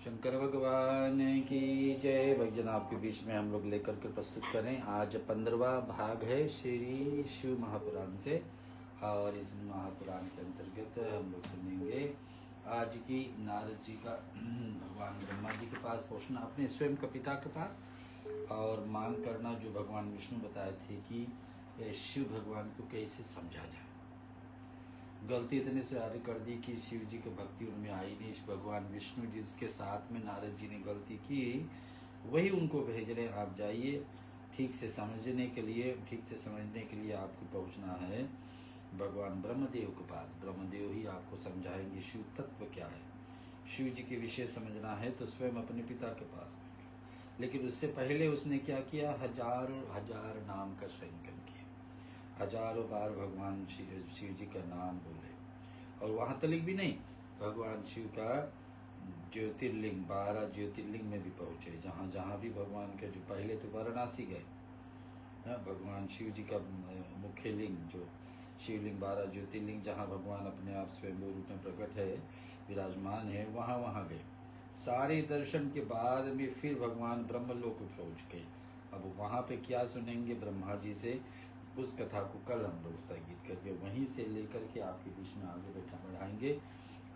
शंकर भगवान की जय। भक्तजन आपके बीच में हम लोग लेकर के प्रस्तुत करें। आज 15वां भाग है श्री शिव महापुराण से, और इस महापुराण के अंतर्गत हम लोग सुनेंगे आज की नारद जी का भगवान ब्रह्मा जी के पास पहुंचना, अपने स्वयं के पिता के पास, और मांग करना जो भगवान विष्णु बताए थे कि शिव भगवान को कैसे समझा जाए। गलती इतने सारी कर दी कि शिव जी की भक्ति उनमें आई नहीं। भगवान विष्णु जिसके साथ में नारद जी ने गलती की, वही उनको भेज रहे, आप जाइए ठीक से समझने के लिए आपको पहुंचना है भगवान ब्रह्मदेव के पास। ब्रह्मदेव ही आपको समझाएंगे शिव तत्व क्या है। शिव जी के विषय समझना है तो स्वयं अपने पिता के पास पहुंचो। लेकिन उससे पहले उसने क्या किया, हजार नाम का संकल्प किया, हजारों बार भगवान शिव जी का नाम बोले। और वहां तक भी नहीं, भगवान शिव का ज्योतिर्लिंग 12 ज्योतिर्लिंग में भी पहुंचे। जहां जहां भी भगवान के, जो पहले तो वाराणसी गए, भगवान शिव जी का मुख्य लिंग जो शिवलिंग 12 ज्योतिर्लिंग, जहां भगवान अपने आप स्वयं रूप में प्रकट है, विराजमान है, वहां गए। सारे दर्शन के बाद में फिर भगवान ब्रह्मलोक पहुंच गए। अब वहां पे क्या सुनेंगे ब्रह्मा जी से, उस कथा को कल हम लोग स्थगित करके वहीं से लेकर के आपके बीच में आगे बढ़ाएंगे।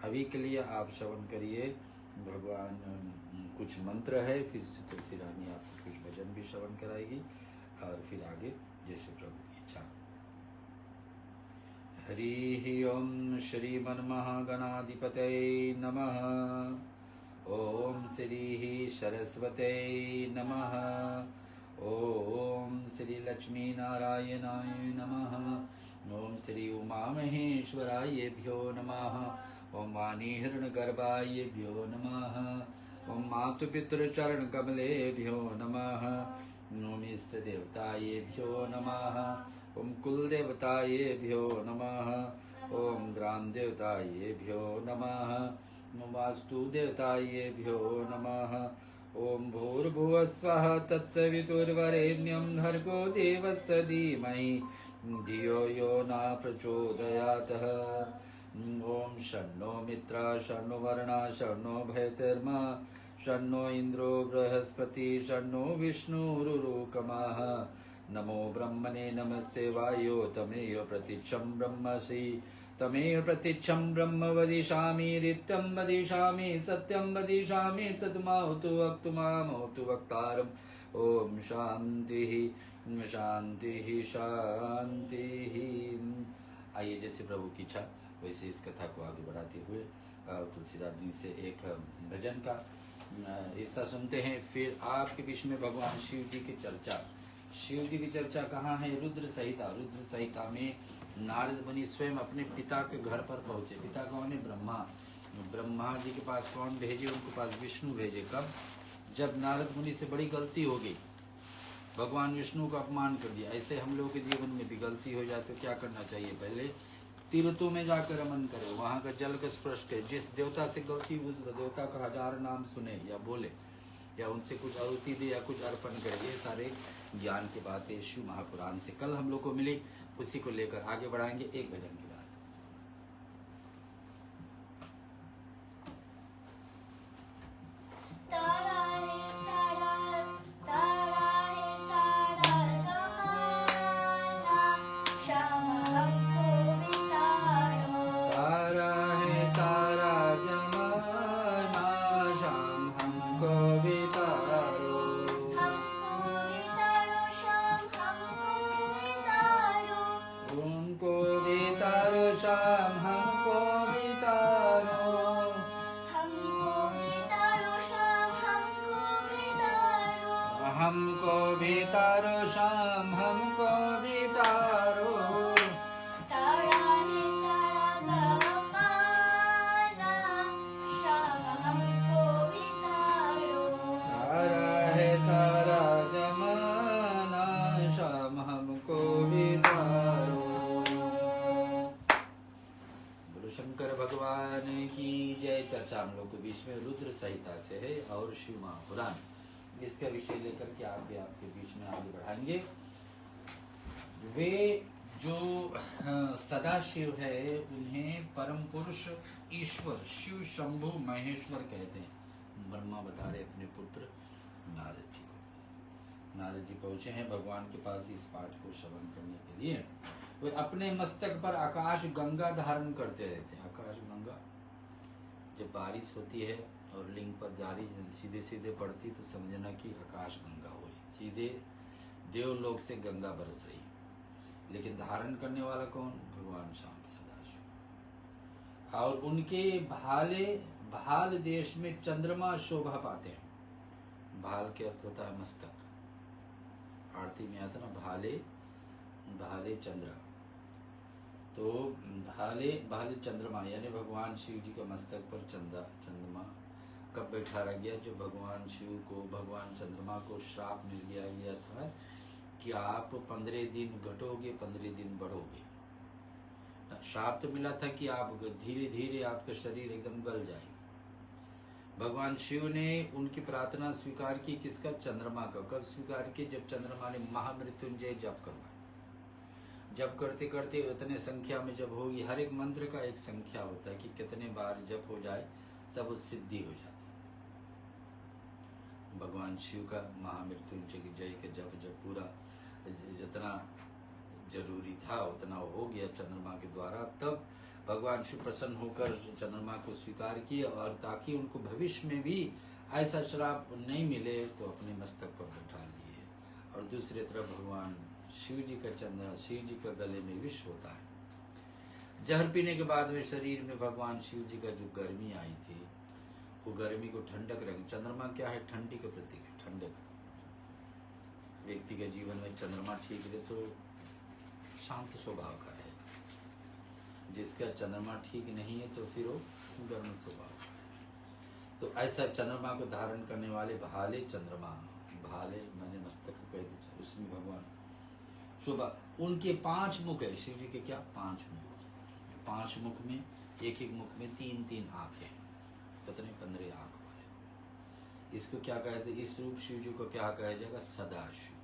अभी के लिए आप श्रवण करिए। भगवान कुछ मंत्र है, फिर तुलसी रानी आपको कुछ भजन भी श्रवण कराएगी, और फिर आगे जैसे प्रभु की इच्छा। हरि ओम श्रीमन्महागणाधिपतये नमः। ओम श्री सरस्वते नमः। ओम श्री लक्ष्मी नारायणाय नमः। ओम श्री उमा महेश्वरायेभ्यो नमः। ओम वाणी हिरण्यगर्भायेभ्यो नमः। ओम मातुपितृचरणकमलेभ्यो नमः। ओम इष्ट देवतायेभ्यो नमः। ओम कुल देवतायेभ्यो नमः। ओम ग्राम देवतायेभ्यो नमः। ओम वास्तु देवतायेभ्यो नमः। ओम भूर्भुवस्वः तत्सवितुर्वरेण्यं भर्गो देवस्य धीमहि धियो यो न प्रचोदयात्। ओम शन्नो मित्र शन्नो वरुणा शन्नो भैतर्मा शन्नो इंद्रो बृहस्पति शन्नो विष्णुरुरुकमः। नमो ब्रह्मणे नमस्ते वायो तमेव प्रतीक्षं ब्रह्मसि तमेव प्रतीक्षं ब्रह्म वदिष्यामि नित्यं वदिष्यामि सत्यं वदिष्यामि तद्मावतु वक्तु मामवतु वक्तारम्। ओम शांति शांति शांति। आइए जैसे प्रभु की इच्छा वैसे इस कथा को आगे बढ़ाते हुए तुलसी रानी से एक भजन का हिस्सा सुनते हैं। फिर आपके बीच में भगवान शिव जी की चर्चा। शिव जी की चर्चा कहाँ है, रुद्र संहिता। रुद्र संहिता में नारद मुनि स्वयं अपने पिता के घर पर पहुंचे। पिता कौन है, ब्रह्मा। ब्रह्मा जी के पास कौन भेजे, उनके पास विष्णु भेजे। कब, जब नारद मुनि से बड़ी गलती हो गई, भगवान विष्णु का अपमान कर दिया। ऐसे हम लोगों के जीवन में भी गलती हो जाए तो क्या करना चाहिए, पहले तीर्थों में जाकर रमन करें, वहां का जल का स्पर्श करें। जिस देवता से गलती, उस देवता का 1000 नाम सुने या बोले, या उनसे कुछ आहुति दे या कुछ अर्पण करे। ये सारे ज्ञान की बातें शिव महापुराण से कल हम लोग को मिली, उसी को लेकर आगे बढ़ाएंगे एक भजन की बात। हमको भी तारो शाम हमको भी तारो। तारा है सारा जमाना शाम हमको भी तारो। तारा है सारा जमाना शाम हमको भी तारो। बोलो शंकर भगवान की जय। चर्चा हम लोग के बीच में रुद्र संहिता से है और शिव महापुराण, इसका विषय लेकर के आपके बीच में आगे बढ़ाएंगे। वे जो सदाशिव है, उन्हें परम पुरुष ईश्वर शिव शंभु महेश्वर कहते हैं। ब्रह्मा बता रहे अपने पुत्र नारद जी को। नारद जी पहुंचे हैं भगवान के पास इस पाठ को श्रवण करने के लिए। वे अपने मस्तक पर आकाश गंगा धारण करते रहते। आकाश गंगा जब बारिश होती है और लिंग पर जारी सीधे सीधे पड़ती तो समझना कि आकाश गंगा हो रही, सीधे देवलोक से गंगा बरस रही। लेकिन धारण करने वाला कौन? भगवान श्याम सदाशिव। और उनके भाल देश में चंद्रमा शोभा पाते हैं। भाल के अर्थ होता है मस्तक। आरती में आता ना भाले चंद्र, तो भाले चंद्रमा यानी भगवान शिव जी के मस्तक पर चंद्रमा कब बैठा रह गया? जब भगवान शिव को, भगवान चंद्रमा को श्राप मिल गया था कि आप 15 दिन घटोगे, 15 दिन बढ़ोगे। श्राप तो मिला था कि आप धीरे धीरे आपका शरीर एकदम गल जाए। भगवान शिव ने उनकी प्रार्थना स्वीकार की। किसका? चंद्रमा का। कब स्वीकार की? जब चंद्रमा ने महामृत्युंजय जप करवाया। जप करते करते उतने संख्या में जब होगी, हर एक मंत्र का एक संख्या होता है कि कितने बार जप हो जाए तब वो सिद्धि हो जाती। भगवान शिव का महामृत्युंजय जय के जप जब पूरा जितना जरूरी था उतना हो गया चंद्रमा के द्वारा, तब भगवान शिव प्रसन्न होकर चंद्रमा को स्वीकार किए। और ताकि उनको भविष्य में भी ऐसा श्राप नहीं मिले तो अपने मस्तक पर बैठा लिए। और दूसरी तरफ भगवान शिव जी का गले में विष होता है। जहर पीने के बाद में शरीर में भगवान शिव जी का जो गर्मी आई थी वो गर्मी को ठंडक रख। चंद्रमा क्या है? ठंडी का प्रतीक है, ठंडक। व्यक्ति के जीवन में चंद्रमा ठीक रहे तो शांत स्वभाव का रहे। जिसका चंद्रमा ठीक नहीं है तो फिर वो गर्म स्वभाव का है। तो ऐसा चंद्रमा को धारण करने वाले भाले चंद्रमा, भाले मैंने मस्तक को कहते, उसमें भगवान शोभा। उनके 5 मुख है। शिव जी के क्या? 5 मुख। 5 मुख में एक मुख में 3 आंखें, कितने? 15 आंख वाले। इसको क्या कहते? इस रूप शिव जी को क्या कहा जाएगा? सदाशिव,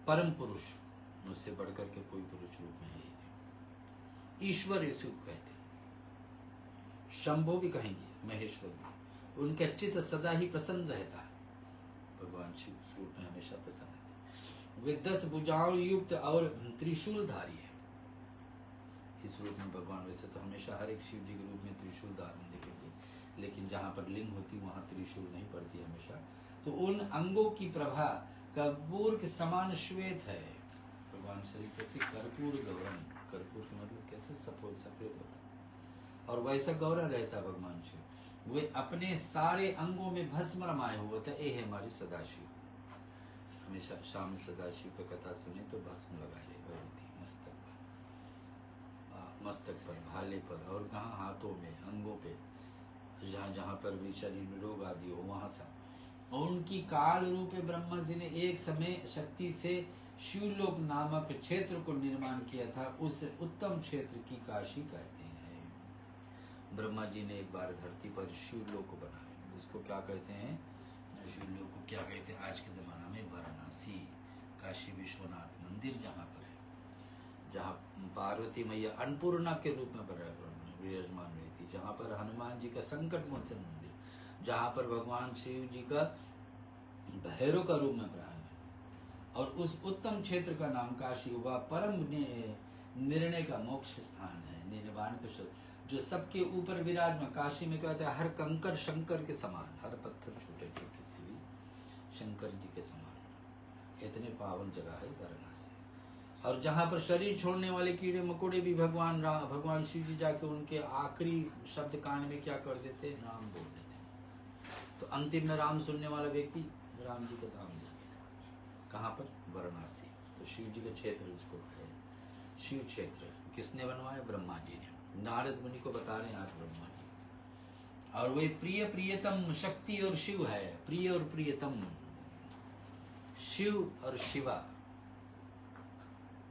परम पुरुष। मुझसे बढ़कर के कोई पुरुष रूप में है ही नहीं। ईश्वर इसको कहते, शंभो भी कहेंगे, महेश्वर भी। उनका चित्त सदा ही प्रसन्न रहता है। भगवान शिव उस रूप में हमेशा प्रसन्न रहते। वे 10 भुजाओं युक्त और त्रिशूलधारी है। इस रूप में भगवान, वैसे तो हमेशा हर एक शिव जी के रूप में त्रिशूल धारण दिखेंगे, लेकिन जहां पर लिंग होती वहां त्रिशूल नहीं पड़ती हमेशा। तो उन अंगों की प्रभा कर्पूर के समान श्वेत है। भगवान शरीर कैसे? कर्पूर गौरम। कर्पूर का मतलब कैसे? सफेद होता है और वैसा गौरव रहता भगवान शिव। वे अपने सारे अंगों में भस्म रमाए हुए थे। ये है हमारी सदाशिव। हमेशा शाम सदाशिव का कथा सुने तो भस्म लगाए भगवती मस्तक पर, भाले पर, और कहाँ? हाथों में, अंगों पे, जहाँ पर भी शरीर में रोग आदि हो वहां सब। और उनकी काल रूप ब्रह्मा जी ने एक समय शक्ति से शिवलोक नामक क्षेत्र को निर्माण किया था। उस उत्तम क्षेत्र की काशी कहते हैं। ब्रह्मा जी ने एक बार धरती पर शिवलोक को बनाया। उसको क्या कहते हैं? शिवलोक को क्या कहते हैं? आज के जमाना में वाराणसी, काशी विश्वनाथ मंदिर जहाँ पर है, जहाँ पार्वती मैया अन्नपूर्णा के रूप में विराजमान रहती, जहाँ पर हनुमान जी का संकट मोचन मंदिर, जहाँ पर भगवान शिव जी का भैरव का रूप में प्राण है। और उस उत्तम क्षेत्र का नाम काशी हुआ। परम निर्णय का मोक्ष स्थान है, निर्वाण का, जो सबके ऊपर विराजमान। काशी में कहते हैं हर कंकर शंकर के समान, हर पत्थर छोटे छोटे से भी शंकर जी के समान। इतने पावन जगह है वाराणसी। और जहाँ पर शरीर छोड़ने वाले कीड़े मकोड़े भी भगवान शिव जी जाके उनके आखिरी शब्द कान में क्या कर देते? राम बोल देते। तो अंतिम में राम सुनने वाला व्यक्ति राम जी का धाम जाते हैं। कहाँ पर? वाराणसी। तो शिव जी का क्षेत्र उसको है शिव क्षेत्र। किसने बनवाया? ब्रह्मा जी ने। नारद मुनि को बता रहे हैं आज ब्रह्मा जी। और वे प्रिय प्रियतम शक्ति और शिव है। प्रिय और प्रियतम, शिव और शिवा,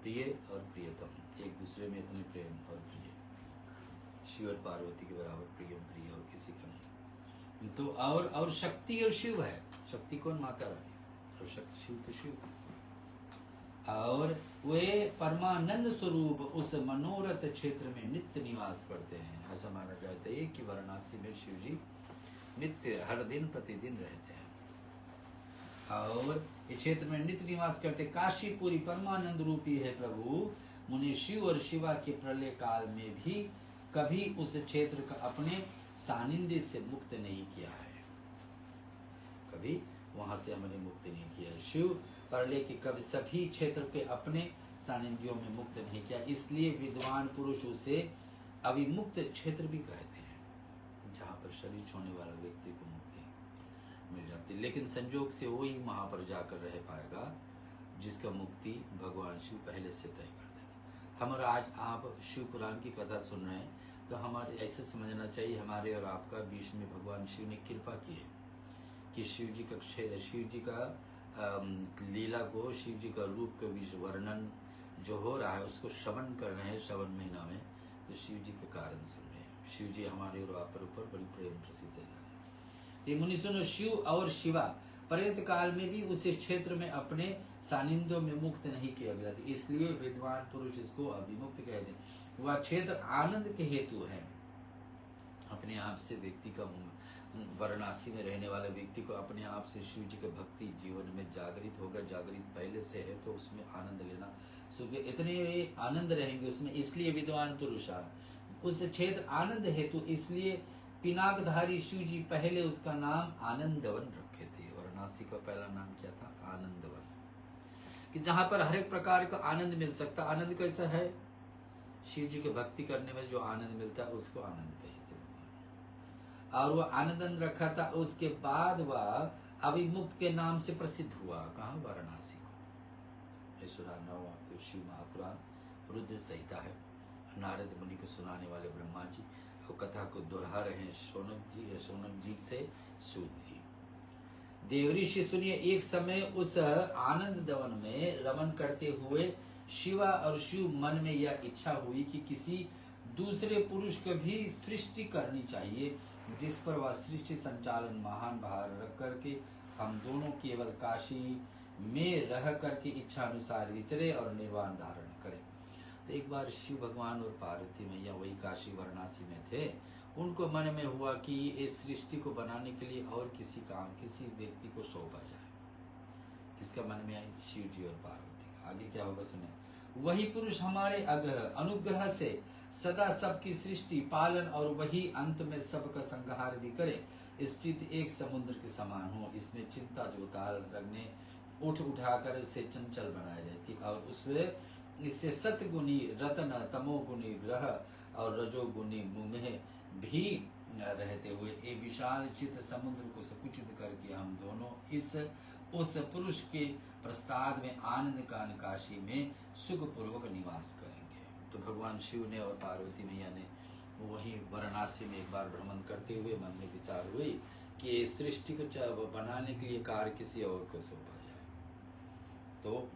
प्रिय और प्रियतम, एक दूसरे में इतने प्रेम और प्रिय। शिव और पार्वती के बराबर प्रिय और किसी का नहीं। तो और शक्ति और शिव है। शक्ति कौन? माता रानी। और शक्ति शिव तो शिव। और वे परमानंद स्वरूप उस मनोरथ क्षेत्र में नित्य निवास करते हैं। ऐसा माना जाता है कि वाराणसी में शिव जी नित्य हर दिन प्रतिदिन रहते हैं और इस क्षेत्र में नित्य निवास करते। काशीपुरी परमानंद रूपी है प्रभु। मुनि शिव और शिवा के प्रलय काल में भी कभी उस क्षेत्र का अपने सानिध्य से मुक्त नहीं किया है, कभी वहां से हमने मुक्त नहीं किया है। शिव प्रलय के कभी सभी क्षेत्र के अपने सानिध्यों में मुक्त नहीं किया, इसलिए विद्वान पुरुष उसे अविमुक्त क्षेत्र भी कहते हैं, जहाँ पर शरीर छोड़ने वाला व्यक्ति को मुक्ति मिल जाती है। लेकिन संजोग से वो ही वहां पर जाकर रह पाएगा जिसका मुक्ति भगवान शिव पहले से तय कर देंगे। हम और आज आप शिव पुराण की कथा सुन रहे हैं तो हमारे ऐसे समझना चाहिए हमारे और आपका बीच में भगवान शिव ने कृपा की है कि शिव जी का लीला को, शिव जी का रूप के बीच वर्णन जो हो रहा है उसको श्रवण कर रहे हैं श्रवण महीना में, तो शिव जी के कारण सुन रहे हैं। शिव जी हमारे और आप पर ऊपर बड़ी प्रेम प्रसिद्ध है। ये मुनि सुनो, शिव और शिवा पर्यंत काल में भी उस क्षेत्र में अपने सानिध्यों में मुक्त नहीं किया गया, इसलिए विद्वान पुरुष इसको अभिमुक्त कहते हैं। वह क्षेत्र आनंद के हेतु है। अपने आप से व्यक्ति का वाराणसी में रहने वाले व्यक्ति को अपने आप से शिव जी के भक्ति जीवन में जागृत होगा, जागृत पहले से है तो उसमें आनंद लेना सुबह इतने आनंद रहेंगे उसमें, इसलिए विद्वान पुरुष उस क्षेत्र आनंद हेतु, इसलिए पिनाकधारी शिव जी पहले उसका नाम आनंदवन रखे थे। वाराणसी का पहला नाम क्या था? आनंदवन, कि जहां पर हर एक प्रकार का आनंद मिल सकता। आनंद कैसा है? शिव जी के भक्ति करने में जो आनंद मिलता है उसको आनंद कहते हैं। और वह आनंदन रखा था, उसके बाद वह अभिमुक्त के नाम से प्रसिद्ध हुआ। कहाँ? वाराणसी को। ये सुनाना हो आपको शिव महापुराण रुद्र संहिता है, नारद मुनि को सुनाने वाले ब्रह्मा जी और कथा को दोहरा रहे हैं सोनक जी से सूत जी। देवऋषि सुनिए, एक समय उस आनंद दवन में रमन करते हुए शिवा और शिव मन में यह इच्छा हुई कि किसी दूसरे पुरुष को भी सृष्टि करनी चाहिए, जिस पर वह सृष्टि संचालन महान भार रख करके हम दोनों केवल काशी में रह करके इच्छा अनुसार विचरे और निर्वाण धारण करें। तो एक बार शिव भगवान और पार्वती मैया वही काशी वाराणसी में थे। उनको मन में हुआ कि इस सृष्टि को बनाने के लिए और किसी व्यक्ति को सौंपा जाए। किसका मन में आई? शिव जी और पार्वती। आगे क्या होगा सुने। वही पुरुष हमारे अनुग्रह से सदा सबकी सृष्टि पालन और वही अंत में सबका संहार भी करे। स्थिति एक समुद्र के समान हो, इसमें चिंता जो उतार रखने उठाकर उसे चंचल बनाए रहती और उसमें इससे सतगुणी रतन, तमोगुणी ग्रह और रजोगुणी मुमेह भी रहते हुए एक विशाल चित्त समुद्र को संकुचित करके हम दोनों उस पुरुष के प्रसाद में आनंद कान काशी में सुख पूर्वक निवास करेंगे। तो भगवान शिव ने और पार्वती मैया ने वही वाराणसी में एक बार भ्रमण करते हुए मन में विचार हुई कि सृष्टि को बनाने के लिए कार्य किसी और को सौंपा जाए, तो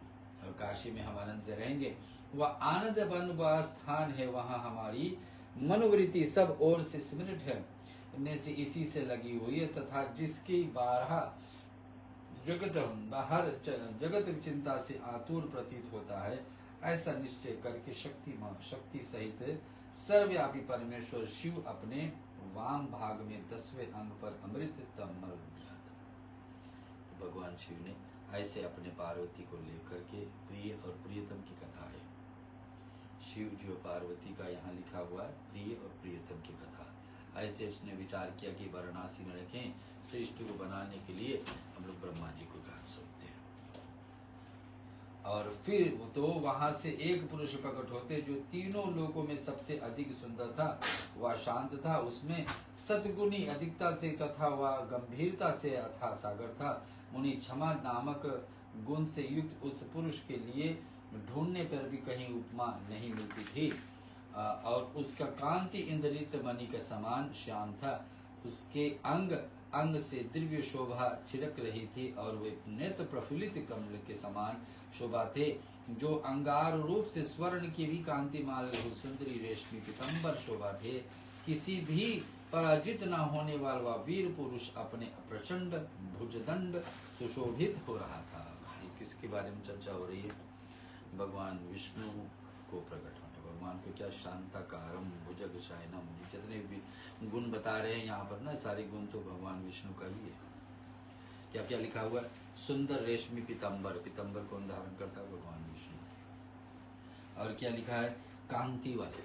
काशी में हम आनंद से रहेंगे। वह आनंद वन वह स्थान है, वहां हमारी मनोवृत्ति सब ओर से स्मृत है, इनमें से इसी से लगी हुई है तथा जिसकी बारह जगत चिंता से आतुर प्रतीत होता है, ऐसा निश्चय करके शक्ति सहित सर्वव्यापी परमेश्वर शिव अपने वाम भाग में 10वें अंग पर अमृत तमल लिया था। तो भगवान शिव ने ऐसे अपने पार्वती को लेकर के प्रिय और प्रियतम की कथा है। शिव जी और पार्वती का यहाँ लिखा हुआ है प्रिय और प्रियतम की कथा। ऐसे उसने विचार किया कि वाराणसी में रखें, सृष्टि को बनाने के लिए हम लोग ब्रह्मा जी को कहा सौंपते हैं। और फिर तो वहां से एक पुरुष प्रकट होते जो तीनों लोकों में सबसे अधिक सुंदर था। वह शांत था, उसमें सद्गुणी अधिकता से तथा वह गंभीरता से अथाह सागर था। मुनि क्षमा नामक गुण से युक्त उस पुरुष के लिए ढूंढने पर भी कहीं उपमा नहीं मिलती थी और उसका कांति इंद्रित मणि के समान श्याम था। उसके अंग अंग से दिव्य शोभा छिड़क रही थी और वे नेत्र प्रफुल्लित कमल के समान शोभा थे, जो अंगार रूप से स्वर्ण की भी कांतिमाल सुंदरी रेशमी पीतांबर शोभा थे। किसी भी पराजित न होने वाला वीर पुरुष अपने प्रचंड भुजदंड सुशोभित हो रहा था। किसके बारे में चर्चा हो रही है? भगवान विष्णु को प्रकट होने, भगवान को क्या शांताकारम भुजग शयनम, जितने भी गुण बता रहे हैं यहाँ पर ना, सारे गुण तो भगवान विष्णु का ही है। क्या क्या लिखा हुआ है? सुंदर रेशमी पीताम्बर, पीताम्बर कौन धारण करता है? भगवान विष्णु। और क्या लिखा है? कांति वाले।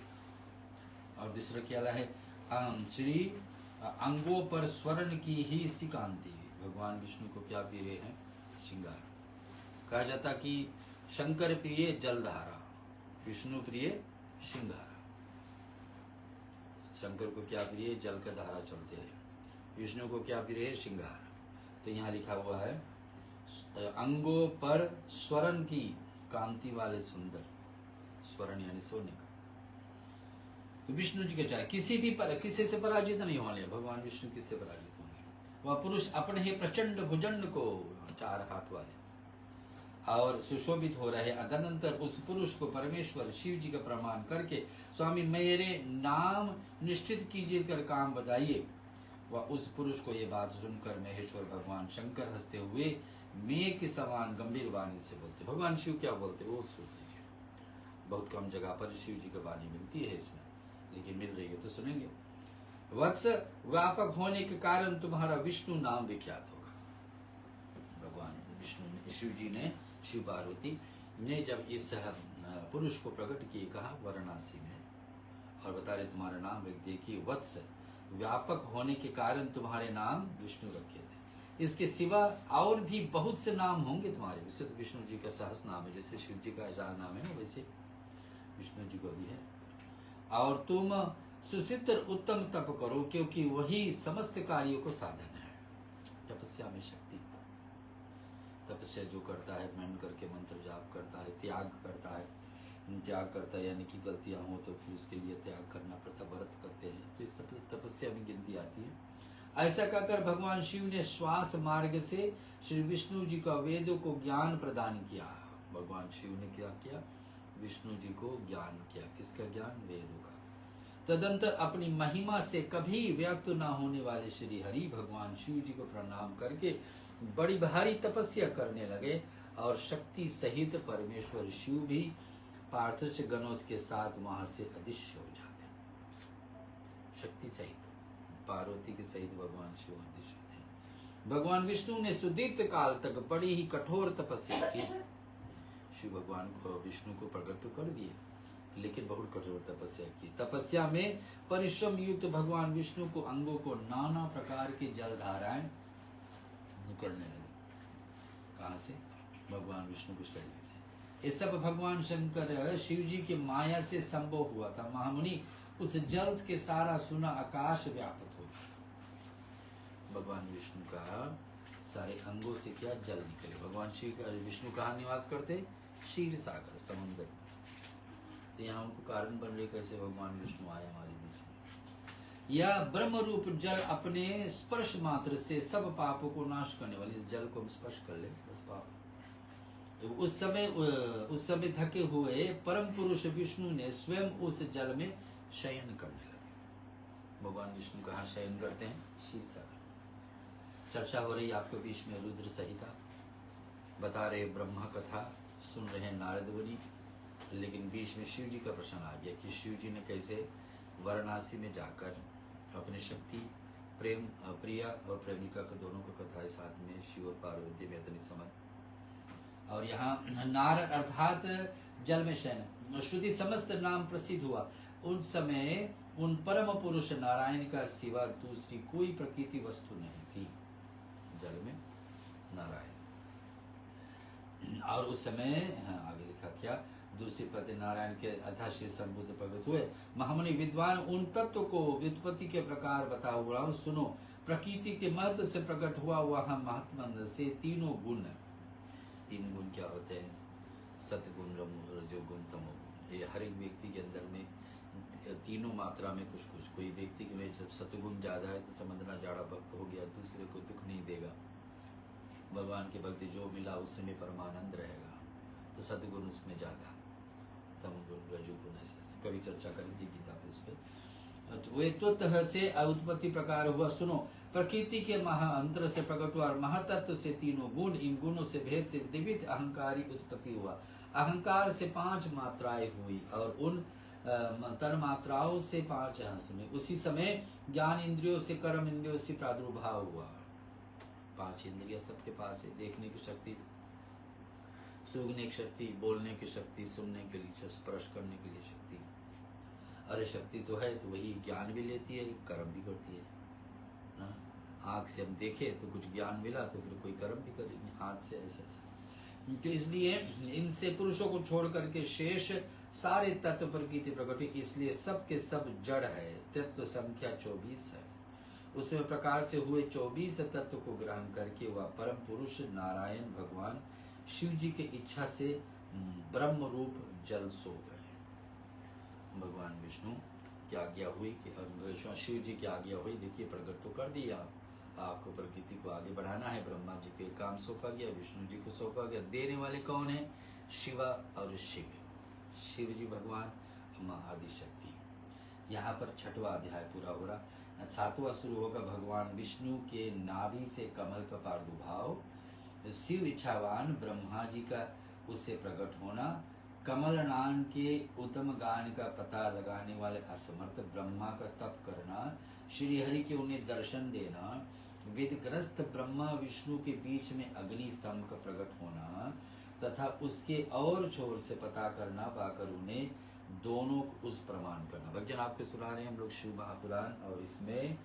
और दूसरा क्या है? श्री अंगों पर स्वर्ण की ही सी कांति। भगवान विष्णु को क्या प्रिय है? श्रृंगार। कहा जाता कि शंकर प्रिय जलधारा, विष्णु प्रिय श्रृंगार। शंकर को क्या प्रिय? जल का धारा चलते रहे। विष्णु को क्या प्रिय है? श्रृंगार। तो यहाँ लिखा हुआ है अंगों पर स्वर्ण की कांति वाले सुंदर, स्वर्ण यानी सोने का। तो विष्णु जी के चाहे किसी से पराजित नहीं होने। भगवान विष्णु किससे पराजित होंगे? वह पुरुष अपने ही प्रचंड भुजंड को, 4 हाथ वाले, और सुशोभित हो रहे। तदनंतर उस पुरुष को परमेश्वर शिव जी का प्रमाण करके, स्वामी मेरे नाम निश्चित कीजिए कर काम बताइए। वह उस पुरुष को ये बात सुनकर महेश्वर भगवान शंकर हंसते हुए मेघ के समान गंभीर वाणी से बोलते। भगवान शिव क्या बोलते वो सुन लीजिए। बहुत कम जगह पर शिव जी की वाणी मिलती है इसमें, लेकिन मिल रही है तो सुनेंगे। वत्स, व्यापक होने के कारण तुम्हारा विष्णु नाम विख्यात होगा। भगवान विष्णु ने, शिव जी ने, शिव पार्वती ने जब इस पुरुष को प्रकट किए, कहा वाराणसी में, और बता रहे तुम्हारा नाम रख दिए कि वत्स, व्यापक होने के कारण तुम्हारे नाम विष्णु रखे थे। इसके सिवा और भी बहुत से नाम होंगे तुम्हारे। वैसे तो विष्णु जी का सहस्र नाम है, जैसे शिव जी का 1000 नाम है वैसे विष्णु जी को भी है। और तुम सुसिद्ध उत्तम तप करो, क्योंकि वही समस्त कार्यों को साधन है। तपस्या में शक्ति। तपस्या जो करता है, मन करके मंत्र जाप करता है, त्याग करता है, यानी कि गलतियां हो तो फिर उसके लिए त्याग करना पड़ता, व्रत करते हैं, तो इस तपस्या में गिनती आती है। ऐसा कहकर भगवान शिव ने श्वास मार्ग से श्री विष्णु जी का वेदों को ज्ञान प्रदान किया। भगवान शिव ने क्या किया? विष्णु जी को ज्ञान किया। किसका ज्ञान? वेदों का। तदंतर अपनी महिमा से कभी व्यक्त न होने वाले श्री हरि भगवान शिव जी को प्रणाम करके बड़ी भारी तपस्या करने लगे, और शक्ति सहित परमेश्वर शिव भी पार्थिव गणों के साथ वहां से अदृश्य हो जाते। शक्ति सहित, पार्वती के सहित भगवान शिव अदृश्य होते हैं। भगवान विष्णु ने सुदीर्घ काल तक बड़ी ही कठोर तपस्या की। शिव भगवान को, विष्णु को प्रकट तो कर दिए, लेकिन बहुत कठोर तपस्या की। तपस्या में परिश्रम युक्त भगवान विष्णु को अंगों को नाना प्रकार की जल धाराएं निकलने लगी। कहां से? भगवान विष्णु के शरीर से। ये सब भगवान शंकर शिव जी के माया से संभव हुआ था। महामुनि, उस जल के सारा सुना आकाश व्याप्त हो गया। भगवान विष्णु का सारे अंगों से क्या जल निकले। भगवान शिव का, विष्णु कहाँ निवास करते? क्षीर सागर, समुद्र में। तो यहाँ उनको कारण बन रहे कैसे भगवान विष्णु आए हमारे बीच में। यह ब्रह्म रूप जल अपने स्पर्श मात्र से सब पापों को नाश करने वाली, इस जल को हम स्पर्श कर ले बस पाप। उस समय थके हुए परम पुरुष विष्णु ने स्वयं उस जल में शयन करने लगे। भगवान विष्णु कहाँ शयन करते हैं? क्षीर सागर। चर्चा हो रही आपके बीच में रुद्र संहिता बता रहे, ब्रह्मा कथा सुन रहे हैं नारद मुनि, लेकिन बीच में शिव जी का प्रश्न आ गया कि शिव जी ने कैसे वाराणसी में जाकर अपनी शक्ति, प्रेम, प्रिया और प्रेमिका को दोनों को कथा है साथ में, शिव और पार्वती में इतनी समझ। और यहाँ नारद अर्थात जल में शयन, श्रुति समस्त नाम प्रसिद्ध हुआ। उस समय उन परम पुरुष नारायण का सिवा दूसरी कोई प्रकृति वस्तु नहीं थी। जल में नारायण। और उस समय आगे लिखा क्या? दूसरे पति नारायण के अथा श्री संबुद्ध प्रकट हुए। महामुनि विद्वान उन तत्व को व्युत्पत्ति के प्रकार बताओ रहा हूं, सुनो। प्रकृति के महत्व से प्रकट हुआ वह महात्मा से तीनों गुण। 3 गुण क्या होते हैं? सतगुण, रजोगुण, तमोगुण। ये हर एक व्यक्ति के अंदर में तीनों मात्रा में कुछ कुछ। कोई व्यक्ति में जब सतगुण ज्यादा है तो समझना जाड़ा भक्त हो गया, दूसरे को दुख नहीं देगा, भगवान की भक्ति जो मिला उसमें परमानंद रहेगा, तो सतगुण उसमें ज्यादा, तमोगुण, रजोगुण, ऐसे कभी चर्चा करेंगे गीता पे उस पर। तो वे तो से उत्पत्ति प्रकार हुआ, सुनो। प्रकृति के महाअंतर से प्रकट हुआ और महातत्व से तीनों गुण, इन गुणों से भेद से द्विविध अहंकारी उत्पत्ति हुआ। अहंकार से 5 मात्राएं हुई और उन तन मात्राओं से 5 यहाँ सुने। उसी समय ज्ञान इंद्रियों से, कर्म इंद्रियों से प्रादुर्भाव हुआ। 5 इंद्रियां सबके पास है, देखने की शक्ति, सूंघने की शक्ति, बोलने की शक्ति, सुनने के लिए, स्पर्श करने के लिए शक्ति। अरे शक्ति तो है, तो वही ज्ञान भी लेती है, कर्म भी करती है ना। आँख से हम देखे तो कुछ ज्ञान मिला तो फिर कोई कर्म भी करेंगे, हाथ से ऐसा ऐसा। तो इसलिए इनसे पुरुषों को छोड़ करके शेष सारे तत्व प्रकृति प्रकट हुई, इसलिए सब के सब जड़ है। तत्व संख्या 24 है। उसी प्रकार से हुए 24 तत्व को ग्रहण करके वह परम पुरुष नारायण भगवान शिव जी के इच्छा से ब्रह्म रूप जल सो गए। भगवान विष्णु की आज्ञा हुई कि शिव जी की आज्ञा हुई, देखिए प्रकट तो कर दिया, आपको प्रकृति को आगे बढ़ाना है। ब्रह्मा जी को काम सौंपा गया, विष्णु जी को सौंपा गया। देने वाले कौन है? शिवा और शिव। शिव जी भगवान, माँ आदि शक्ति। यहाँ पर 6वां अध्याय पूरा हो रहा। 7वां शुरू होगा। भगवान विष्णु के नाभि से कमल का प्रादुर्भाव, शिव इच्छावान ब्रह्मा जी का उससे प्रकट होना, कमल नान के उत्तम गान का पता लगाने वाले असमर्थ ब्रह्मा का तप करना, श्री हरि के उन्हें दर्शन देना, वेदग्रस्त ब्रह्मा विष्णु के बीच में अग्नि स्तंभ का प्रकट होना तथा उसके और छोर से पता करना पाकर उन्हें दोनों को उस प्रमाण करना। भक्तजन आपके सुना रहे हैं हम लोग शिव महापुराण, और इसमें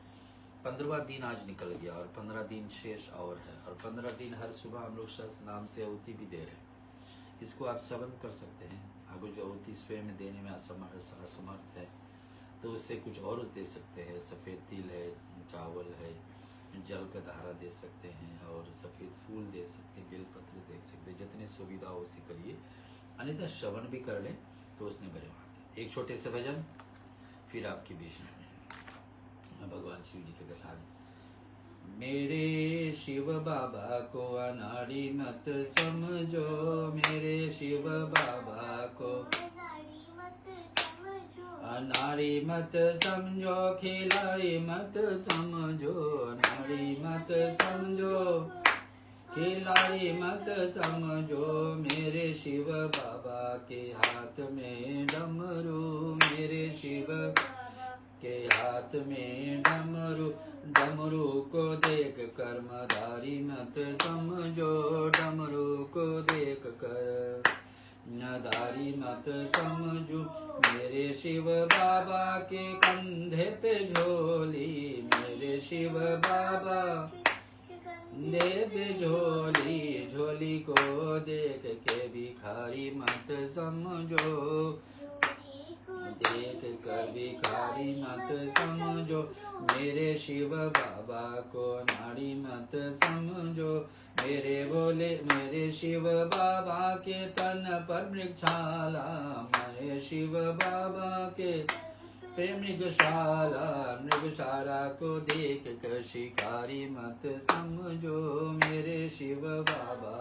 15वां दिन आज निकल गया और 15 दिन शेष और है। और 15 दिन हर सुबह हम लोग शस्त्र नाम से आहुति भी दे रहे हैं। इसको आप श्रवण कर सकते हैं। अगर जो आहुति स्वयं देने में असमर्थ है तो उससे कुछ और दे सकते हैं। सफ़ेद तिल है, चावल है, जल का धारा दे सकते हैं और सफ़ेद फूल दे सकते हैं, बेलपत्र दे सकते हैं। जितनी सुविधा हो उसे करिए, अन्यथा श्रवण भी कर लें तो उसने बड़े बात है। एक छोटे से भजन, फिर आपके बीच में भगवान शिव जी की कथा। मेरे शिव बाबा को अनाड़ी मत समझो, मेरे शिव बाबा को अनाड़ी मत समझो, खिलाड़ी मत समझो, अनाड़ी मत समझो, खिलाड़ी मत समझो। मेरे शिव बाबा के हाथ में डमरू, मेरे शिव के हाथ में डमरू, डमरू को देख कर्मधारी मत समझो, डमरू को देख कर नदारी मत समझो। मेरे शिव बाबा के कंधे पे झोली, मेरे शिव बाबा कंधे पे झोली, झोली को देख के भिखारी मत समझो, देख कर भिखारी मत समझो। मेरे शिव बाबा को नाड़ी मत समझो, मेरे बोले मेरे शिव बाबा के तन पर मृगशाला, मेरे शिव बाबा के मृगशाला, मृगशाला को देख कर शिकारी मत समझो। मेरे शिव बाबा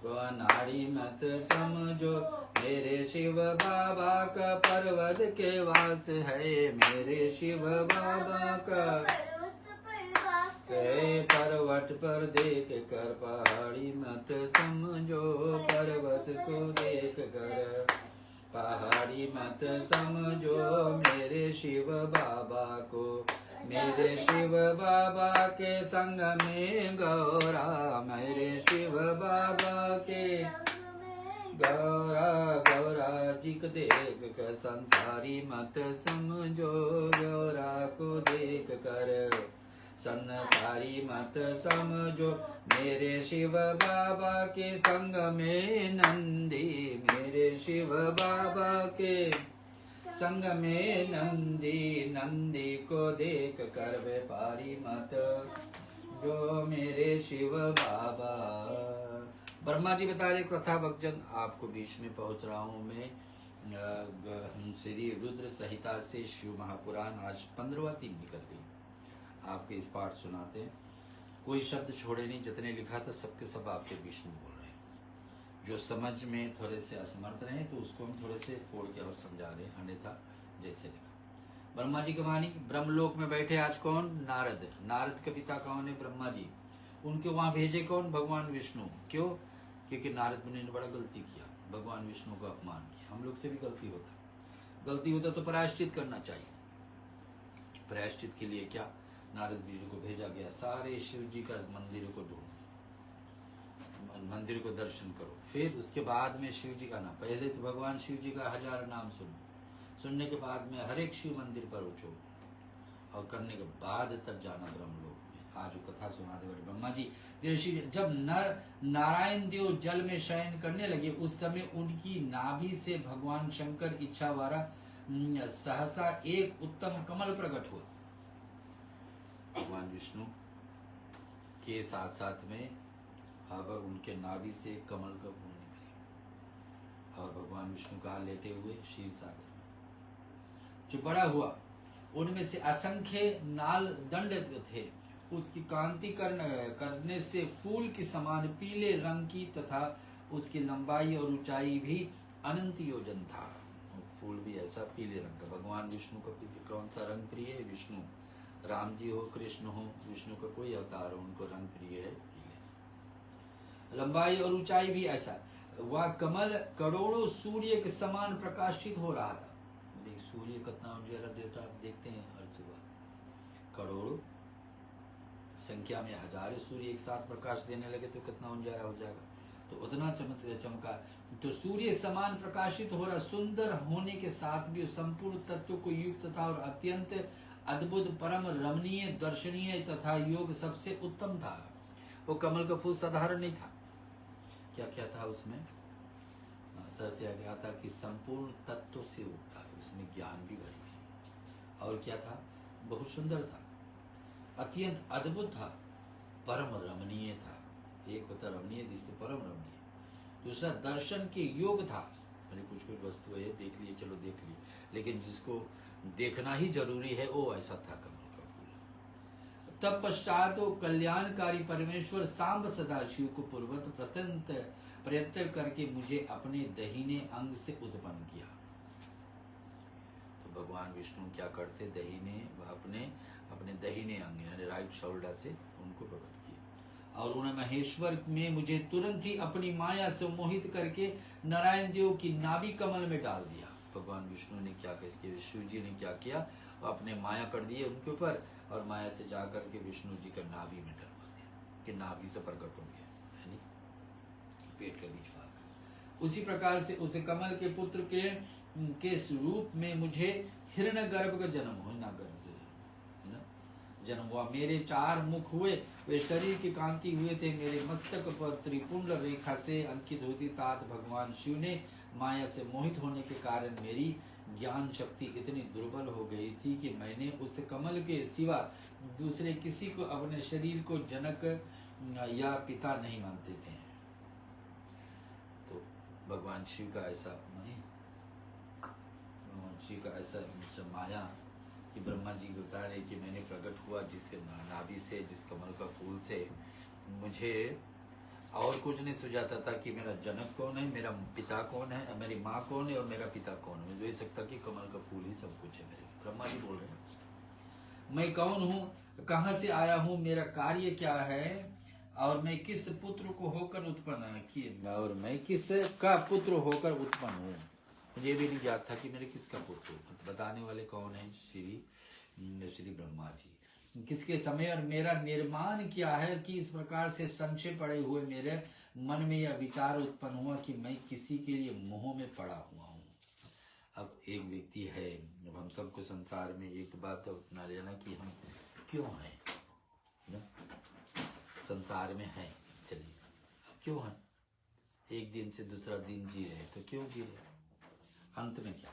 को नाड़ी मत समझो, मेरे शिव बाबा का पर्वत के वास है, मेरे शिव बाबा का से पर्वत पर देख कर पहाड़ी मत समझो, पर्वत को देख कर पहाड़ी मत समझो। मेरे शिव बाबा को, मेरे शिव बाबा के संग में गौरा, मेरे शिव बाबा के गौरा, गौरा जी को देख कर संसारी मत समझो, गौरा को देख कर संसारी मत समझो। मेरे शिव बाबा के संग में नंदी, मेरे शिव बाबा के संग में नंदी, नंदी को देख कर व्यापारी मत जो, मेरे शिव बाबा। ब्रह्मा जी बता रहे कथा भक्तजन, आपको बीच में पहुंच रहा हूं मैं। श्री रुद्र संहिता से शिव महापुराण आज 15वां दिन निकल गई। आपके इस पाठ सुनाते हैं, कोई शब्द छोड़े नहीं, जितने लिखा था सबके सब आपके बीच में बोल रहे हैं। जो समझ में थोड़े से असमर्थ रहे तो उसको हम थोड़े से फोड़ के और समझा रहे हैं, अन्यथा जैसे लिखा। ब्रह्मा जी की वाणी, ब्रह्मलोक में बैठे आज कौन? नारद। नारद के पिता कौन है? ब्रह्मा जी। उनके वहां भेजे कौन? भगवान विष्णु। क्यों? क्योंकि नारद मुनि ने बड़ा गलती किया, भगवान विष्णु को अपमान किया। हम लोग से भी गलती होता है, गलती होता तो प्रायश्चित करना चाहिए। प्रायश्चित के लिए क्या, नारद जी को भेजा गया, सारे शिव जी का मंदिर को ढूंढो, मंदिर को दर्शन करो, फिर उसके बाद में शिव जी का नाम, पहले तो भगवान शिव जी का 1000 नाम सुनो, सुनने के बाद में हर एक शिव मंदिर पर उठो, और करने के बाद तब जाना ब्रह्मलोक में। आज कथा सुनाने वाले ब्रह्मा जी ऋषि, जब नारायण देव जल में शयन करने लगे, उस समय उनकी नाभि से भगवान शंकर इच्छा द्वारा सहसा एक उत्तम कमल प्रकट हुआ। भगवान विष्णु के साथ साथ में अब उनके नाभि से कमल का फूल निकले, और भगवान विष्णु कहा लेटे हुए क्षीर सागर में जो बड़ा हुआ, उनमें से असंख्य नाल दंड थे, उसकी कांति करने से फूल के समान पीले रंग की, तथा उसकी लंबाई और ऊंचाई भी अनंत योजन था। फूल भी ऐसा पीले रंग का। भगवान विष्णु का कौन सा रंग प्रिय है? विष्णु, राम जी हो, कृष्ण हो, विष्णु का कोई अवतार हो, उनको रंग प्रिय है पीले। लंबाई और ऊंचाई भी ऐसा। वह कमल करोड़ों सूर्य के समान प्रकाशित हो रहा था। सूर्य कितना उजाला देता आप देखते हैं हर सुबह, करोड़ों संख्या में हजारों सूर्य एक साथ प्रकाश देने लगे तो कितना उजाला हो जाएगा, तो उतना चमका। तो सूर्य समान प्रकाशित हो रहा, सुंदर होने के साथ भी संपूर्ण तत्व को युक्त था, और अत्यंत अद्भुत, परम रमणीय, दर्शनीय तथा योग सबसे उत्तम था। वो कमल का फूल साधारण नहीं था। क्या क्या था उसमें? शर्त यह क्या था कि संपूर्ण तत्व से उगता है, उसमें ज्ञान भी भरी थी। और क्या था? बहुत सुंदर था, अत्यंत अद्भुत था, परम रमणीय था। एक होता रमणीय, दूसरा परम रमणीय, दूसरा दर्शन के योग था। मैंने कुछ कुछ वस्तु है देख लिए, चलो देख लिए, लेकिन जिसको देखना ही जरूरी है वो ऐसा था कमल का फूल। तब पश्चात वो कल्याणकारी परमेश्वर सांब सदाशिव को पूर्वत प्रयत्न करके मुझे अपने दाहिने अंग से उत्पन्न किया। तो भगवान विष्णु क्या करते? अपने दाहिने अंग यानी राइट शोल्डर से उनको प्रकट किया, और उन्हें महेश्वर में मुझे तुरंत ही अपनी माया से मोहित करके नारायण देव की नाभि कमल में डाल दिया। भगवान विष्णु ने क्या किया? शिव जी ने क्या किया? अपने माया कर दिए उनके ऊपर, और माया से जाकर के विष्णु जी का नाभि में डलवा दिया कि नाभि से प्रकट हो गया, यानी पेट के बीच भाग। उसी प्रकार से उस कमल के पुत्र के रूप में मुझे हिरण्यगर्भ का जन्म हो, गर्भ से जन्म हुआ। मेरे 4 मुख हुए, वे शरीर की कांति हुए थे, मेरे मस्तक पर त्रिपुंड रेखा से अंकित होती। तात भगवान शिव ने माया से मोहित होने के कारण मेरी ज्ञान शक्ति इतनी दुर्बल हो गई थी कि मैंने उस कमल के सिवा दूसरे किसी को अपने शरीर को जनक या पिता नहीं मानते थे। तो भगवान शिव का ऐसा नहीं, भगवान शिव का ऐसा माया कि ब्रह्मा जी बता रहे कि मैंने प्रकट हुआ जिसके नाभि से, जिस कमल का फूल से, मुझे और कुछ नहीं सुझाता था कि मेरा जनक कौन है, मेरा पिता कौन है, मेरी माँ कौन है और मेरा पिता कौन है। मुझे सकता कि कमल का फूल ही सब कुछ है मेरे। ब्रह्मा जी बोल रहे हैं मैं कौन हूँ, कहाँ से आया हूँ, मेरा कार्य क्या है, और मैं किस पुत्र को होकर उत्पन्न और मैं किस का पुत्र होकर उत्पन्न हूँ। मुझे भी नहीं याद था कि मेरे किसका पुत्र हूँ। बताने वाले कौन है? श्री ब्रह्मा जी। किसके समय और मेरा निर्माण क्या है कि इस प्रकार से संशय पड़े हुए मेरे मन में यह विचार उत्पन्न हुआ कि मैं किसी के लिए मोह में पड़ा हुआ हूँ। अब एक व्यक्ति है, अब हम सबको संसार में एक बात अपना लेना कि हम क्यों हैं ना? संसार में हैं, चलिए अब क्यों हैं? एक दिन से दूसरा दिन जी रहे तो क्यों जी रहे? अंत में क्या?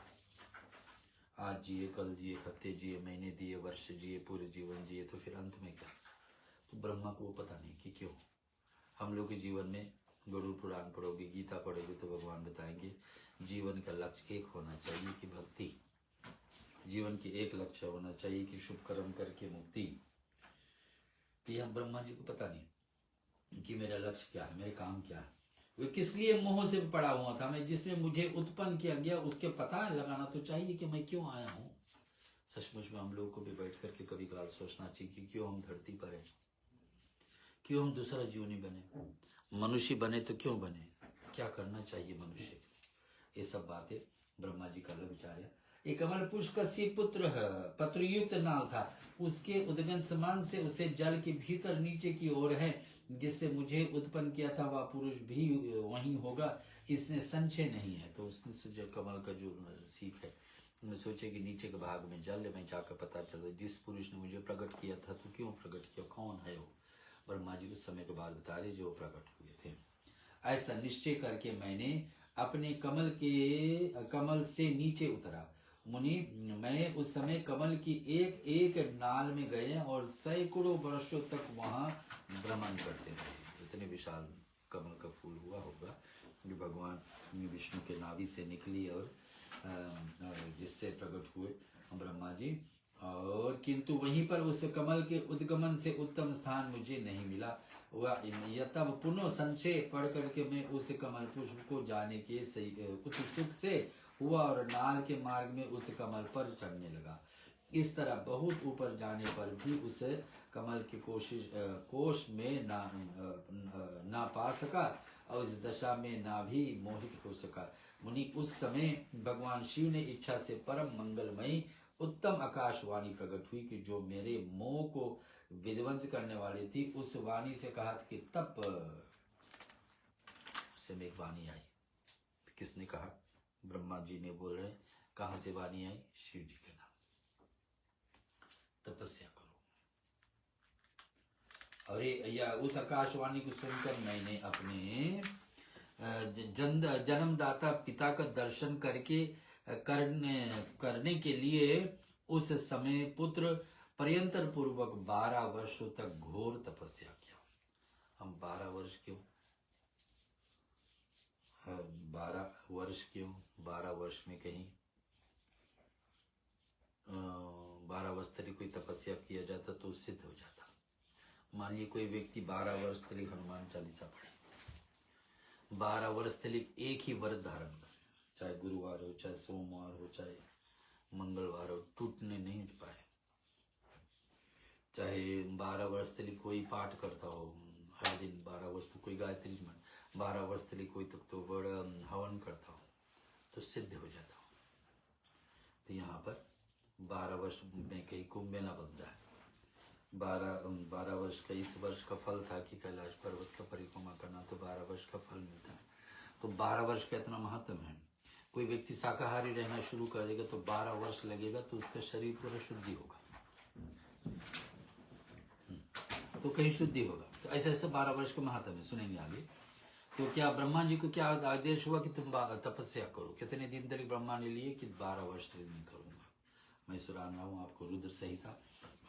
आज जिए, कल जिए, हफ्ते जिए, महीने दिए, वर्ष जिए, पूरे जीवन जिए, तो फिर अंत में क्या? तो ब्रह्मा को वो पता नहीं कि क्यों। हम लोग के जीवन में गरुड़ पुराण पढ़ोगे, गीता पढ़ोगे तो भगवान बताएंगे जीवन का लक्ष्य एक होना चाहिए कि भक्ति। जीवन के एक लक्ष्य होना चाहिए कि शुभ कर्म करके मुक्ति। तो यह ब्रह्मा जी को पता नहीं कि मेरा लक्ष्य क्या है, मेरे काम क्या है, वो किस लिए मोह से पड़ा हुआ था। मैं जिसने मुझे उत्पन्न किया गया उसके पता लगाना तो चाहिए कि मैं क्यों आया हूँ। सचमुच में हम लोग को भी बैठ करके कभी कभार सोचना चाहिए कि क्यों हम धरती पर हैं, क्यों हम दूसरा जीवनी बने, मनुष्य बने तो क्यों बने, क्या करना चाहिए मनुष्य। ये सब बातें ब्रह्मा जी का विचार है। एक कमल पुष्प का सी पुत्र है, पत्रयुक्त नाल था, उसके उद्गम समान से उसे जल के भीतर नीचे की ओर है, जिससे मुझे उत्पन्न किया था वह पुरुष भी वही होगा, इसने संशय नहीं है। तो उसने सोचा कमल का जो सीख है, मैं सोचे कि नीचे के भाग में जल में जाकर पता चला जिस पुरुष ने मुझे प्रकट किया था, तो क्यों प्रकट किया, कौन है वो। ब्रह्मा जी उस समय के बाद बता रहे जो प्रकट हुए थे। ऐसा निश्चय करके मैंने अपने कमल से नीचे उतरा। मुनि, मैं उस समय कमल की एक एक नाल में गए और सैकड़ों वर्षों तक वहां भ्रमण करते रहे। इतने विशाल कमल का फूल हुआ होगा जो भगवान विष्णु के नाभि से निकली और जिससे प्रकट हुए ब्रह्मा जी। और किंतु वहीं पर उस कमल के उद्गमन से उत्तम स्थान मुझे नहीं मिला। वह तब पुनः संशय पढ़ करके मैं उस कमल पुष्प को जाने के उत्सुक से हुआ और नाल के मार्ग में उस कमल पर चढ़ने लगा। इस तरह बहुत ऊपर जाने पर भी उस कमल की कोश में ना पा सका और इस दशा में ना भी मोहित हो सका। मुनि, उस समय भगवान शिव ने इच्छा से परम मंगलमयी उत्तम आकाशवाणी प्रकट हुई कि जो मेरे मोह को विध्वंस करने वाली थी। उस वाणी से कहा कि तप, उससे में एक वाणी आई। किसने कहा? ब्रह्मा जी ने बोल रहे। कहां से वाणी आई? शिव जी के नाम, तपस्या करो। और या उस आकाशवाणी को सुनकर मैंने अपने जन्मदाता पिता का दर्शन करने के लिए उस समय पुत्र पर्यंतर पूर्वक 12 वर्षों तक घोर तपस्या किया। हम 12 वर्ष क्यों? 12 वर्ष क्यों? 12 वर्ष में कहीं 12 वर्ष तक कोई तपस्या किया जाता तो सिद्ध हो जाता। मानिए कोई व्यक्ति 12 वर्ष तक हनुमान चालीसा पढ़े, 12 वर्ष तक एक ही व्रत धारण करे, चाहे गुरुवार हो, चाहे सोमवार हो, चाहे मंगलवार हो, टूटने नहीं पाए। चाहे 12 वर्ष तक कोई पाठ करता हो, हर दिन 12 वर्ष तक कोई गायत्री मन, 12 वर्ष तक कोई तक तो बड़ा हवन करता हो तो सिद्ध हो जाता हो। तो यहाँ पर 12 वर्ष में कहीं कुंभ मेला बनता है। 12 वर्ष का इस वर्ष का फल था कि कैलाश पर्वत का परिक्रमा करना, तो 12 वर्ष का फल मिलता है। तो 12 वर्ष का इतना महत्व है। कोई व्यक्ति शाकाहारी रहना शुरू कर देगा तो 12 वर्ष लगेगा तो उसका शरीर पूरा शुद्धि होगा, तो कहीं शुद्धि होगा। तो ऐसे ऐसे 12 वर्ष का महत्व है, सुनेंगे आगे। तो क्या ब्रह्मा जी को क्या आदेश हुआ कि तुम तपस्या करो? कितने दिन तक ब्रह्मा ने लिए कि 12 वर्ष तक मैं करूंगा। मैं सुना रहा हूँ आपको रुद्र संहिता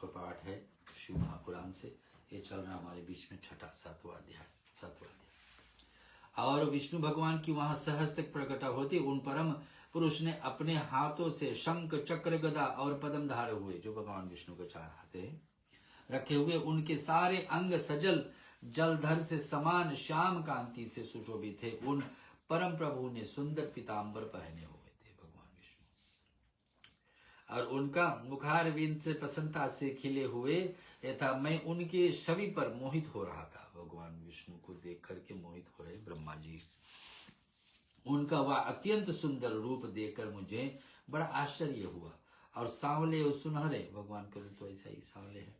और पाठ है शिव महापुराण से। ये चल रहा हमारे बीच में छठा 7वां अध्याय। और विष्णु भगवान की वहां सहस्त्र प्रकट होती उन परम पुरुष ने अपने हाथों से शंख, चक्र, गदा और पद्म धारे हुए, जो भगवान विष्णु के 4 हाथ रखे हुए, उनके सारे अंग सजल जलधर से समान श्याम कांति से सुशोभित थे। उन परम प्रभु ने सुंदर पीताम्बर पहने हुए थे भगवान विष्णु, और उनका मुखारविंद से प्रसन्नता से खिले हुए था। मैं उनके छवि पर मोहित हो रहा था। भगवान विष्णु को देख करके मोहित हो रहे ब्रह्मा जी। उनका वह अत्यंत सुंदर रूप देखकर मुझे बड़ा आश्चर्य हुआ। और सांवले और सुनहरे, भगवान का रूप तो ऐसा ही सांवले है,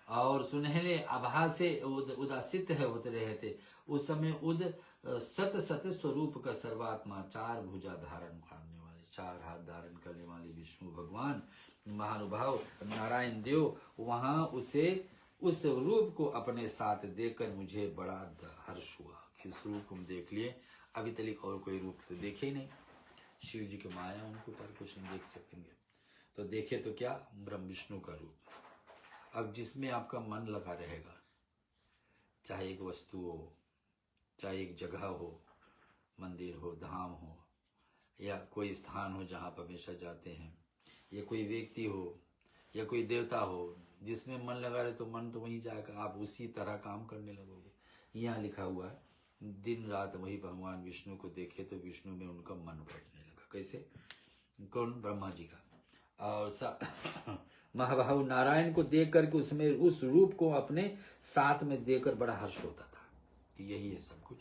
और सुनहरे आभा से उदासित है होते रहे थे। उस समय सत स्वरूप का सर्वात्मा 4 भुजा धारण करने वाले, 4 हाथ धारण करने वाले विष्णु भगवान महानुभाव नारायण देव वहां उस रूप को अपने साथ देखकर मुझे बड़ा हर्ष हुआ कि उस रूप को हम देख लिए। अभी तक और कोई रूप तो देखे ही नहीं। शिव जी की माया उनको पर कुछ नहीं देख सकेंगे, तो देखे तो क्या ब्रह्म विष्णु का रूप। अब जिसमें आपका मन लगा रहेगा, चाहे एक वस्तु हो, चाहे एक जगह हो, मंदिर हो, धाम हो, या कोई स्थान हो जहाँ पर हमेशा जाते हैं, या कोई व्यक्ति हो या कोई देवता हो, जिसमें मन लगा रहे तो मन तो वहीं जाएगा, आप उसी तरह काम करने लगोगे। यहाँ लिखा हुआ है दिन रात वही भगवान विष्णु को देखे तो विष्णु में उनका मन बैठने लगा। कैसे? कौन? ब्रह्मा जी का। और महाभाव नारायण को देख करके उसमें उस रूप को अपने साथ में देखकर बड़ा हर्ष होता था कि यही है सब कुछ।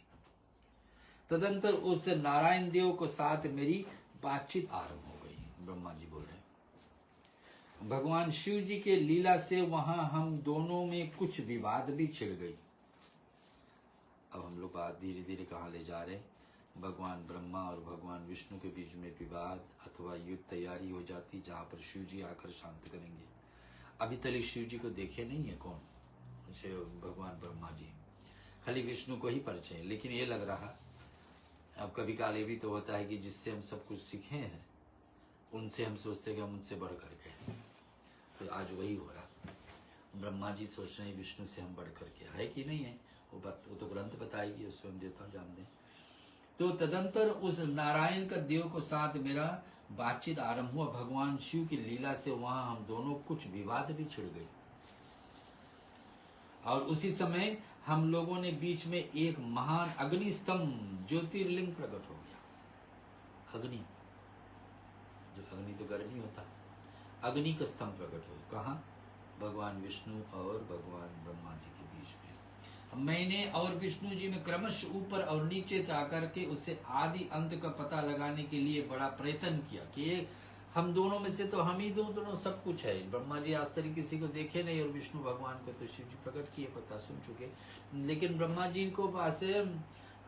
तदंतर उस नारायण देव को साथ मेरी बातचीत आरंभ हो गई। ब्रह्मा जी बोल रहे हैं। भगवान शिव जी के लीला से वहां हम दोनों में कुछ विवाद भी छिड़ गई। अब हम लोग बात धीरे धीरे कहाँ ले जा रहे हैं, भगवान ब्रह्मा और भगवान विष्णु के बीच में विवाद अथवा युद्ध तैयारी हो जाती, जहां पर शिव जी आकर शांत करेंगे। अभी तक शिव जी को देखे नहीं है कौन, उनसे भगवान ब्रह्मा जी, खाली विष्णु को ही परिचय है। लेकिन ये लग रहा, अब कभी काले भी तो होता है कि जिससे हम सब कुछ सीखे हैं उनसे हम सोचते हैं कि हम उनसे बढ़ कर के, तो आज वही हो रहा। ब्रह्मा जी सोच रहे हैं विष्णु से हम बढ़ करके है कि नहीं है, वो तो ग्रंथ बताएगी, उसको हम देता हूँ जान दें। तो तदंतर उस नारायण का देव को साथ मेरा बातचीत आरंभ हुआ। भगवान शिव की लीला से वहां हम दोनों कुछ विवाद भी छिड़ गए, और उसी समय हम लोगों ने बीच में एक महान अग्नि स्तंभ ज्योतिर्लिंग प्रकट हो गया। अग्नि, जो अग्नि तो गर्मी होता, अग्नि का स्तंभ प्रकट हो। कहाँ? भगवान विष्णु और भगवान ब्रह्मा जी के बीच में। मैंने और विष्णु जी में क्रमश ऊपर और नीचे जाकर के उससे आदि अंत का पता लगाने के लिए बड़ा प्रयत्न किया कि हम दोनों में से तो हम ही दोनों सब कुछ है। ब्रह्मा जी आज तक किसी को देखे नहीं, और विष्णु भगवान को तो शिव जी प्रकट किए, पता सुन चुके, लेकिन ब्रह्मा जी को पास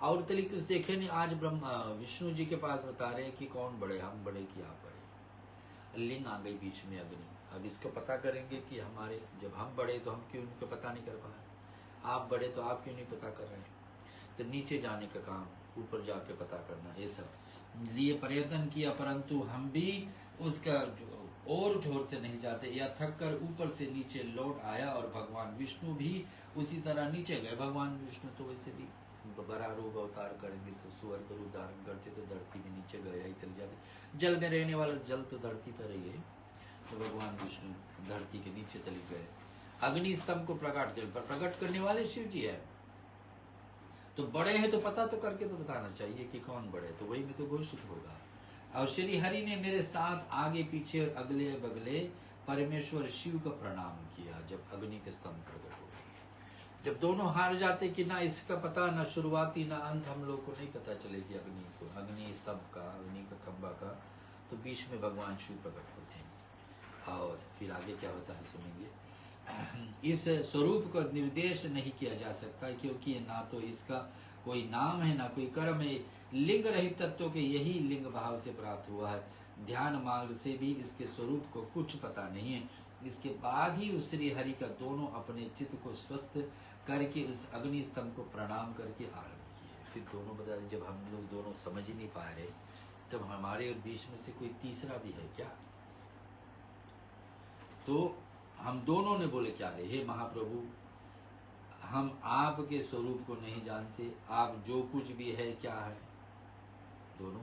और तरीके से देखे नहीं। आज ब्रह्मा विष्णु जी के पास बता रहे हैं कि कौन बड़े, हम बड़े कि आप बड़े। लिंग आ गई बीच में, अग्नि। अब इसको पता करेंगे कि हमारे, जब हम बड़े तो हम क्यों उनको पता नहीं कर पा रहे, आप बड़े तो आप क्यों नहीं पता कर रहे हैं। तो नीचे जाने का काम, ऊपर जाके पता करना, ये सब लिए प्रयत्न किया, परंतु हम भी उसका और जोर से नहीं जाते, या थक कर ऊपर से नीचे लौट आया। और भगवान विष्णु भी उसी तरह नीचे गए। भगवान विष्णु तो वैसे भी बड़ा रूप अवतार करेंगे तो सुअर का रूप धारण करते तो धरती में नीचे गए ही चले जाते। जल में रहने वाला जल तो धरती पर ही है, तो भगवान विष्णु धरती के नीचे चले गए। अग्नि स्तंभ को प्रकट करने वाले शिव जी है। तो बड़े हैं तो पता तो करके तो बताना चाहिए कि कौन बड़े, तो वही में तो घोषित होगा। और श्री हरि ने मेरे साथ आगे पीछे और अगले बगले परमेश्वर शिव का प्रणाम किया। जब अग्नि के स्तंभ प्रकट हो गए, जब दोनों हार जाते कि ना इसका पता, ना शुरुआती ना अंत, हम लोग को नहीं पता चलेगी अग्नि को, अग्नि स्तंभ का, अग्नि का खंबा का, तो बीच में भगवान शिव प्रकट होते हैं। और फिर आगे क्या होता है सुनेंगे। इस स्वरूप का निर्देश नहीं किया जा सकता, क्योंकि ना तो इसका कोई नाम है ना कोई कर्म है। लिंग रहित तत्व के यही लिंग भाव से प्राप्त हुआ है। ध्यान मार्ग से भी इसके स्वरूप को कुछ पता नहीं है। इसके बाद ही उस श्री हरि का दोनों अपने चित्त को स्वस्थ करके उस अग्नि स्तंभ को प्रणाम करके आरंभ किए। फिर दोनों बता, जब हम लोग दोनों समझ ही नहीं पा रहे, तब हमारे बीच में से कोई तीसरा भी है क्या? तो हम दोनों ने बोले क्या रे, हे महाप्रभु, हम आपके स्वरूप को नहीं जानते, आप जो कुछ भी है क्या है। दोनों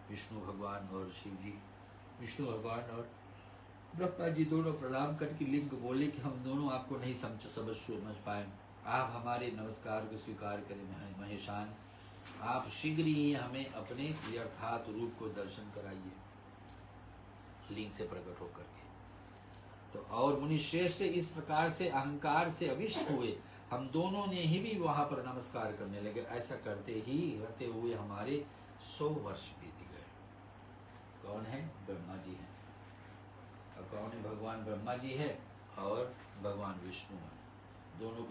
विष्णु भगवान और शिव जी, विष्णु भगवान और ब्रह्मा जी दोनों प्रणाम करके लिंग बोले कि हम दोनों आपको नहीं समझ पाए, आप हमारे नमस्कार को स्वीकार करें महेशान। आप शीघ्र ही हमें अपने यथार्थ रूप को दर्शन कराइए, लिंग से प्रकट होकर के। तो और मुनि श्रेष्ठ इस प्रकार से अहंकार से अविष्ट हुए। हम दोनों ने ही भी वहां पर नमस्कार करने लगे। ऐसा करते हुए हमारे 100 वर्ष बीत गए। कौन है? ब्रह्मा जी है। और कौन है? भगवान ब्रह्मा जी है और भगवान विष्णु है। दोनों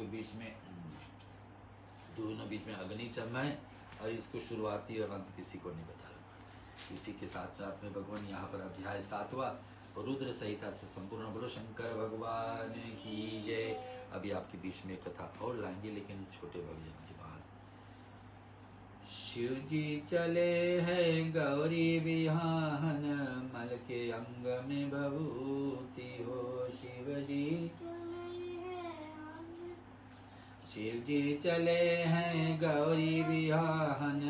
बीच में अग्नि चम है, और इसको शुरुआती और अंत किसी को नहीं बता रहा। इसी के साथ में भगवान यहाँ पर अध्याय 7वां रुद्र संहिता से संपूर्ण। बोलो शंकर भगवान की जय। अभी आपके बीच में कथा और लाएंगे, लेकिन छोटे भजन के बाद। शिव जी चले हैं गौरी बिहान, मल के अंग में बभूति हो। शिव जी चले हैं गौरी बिहान,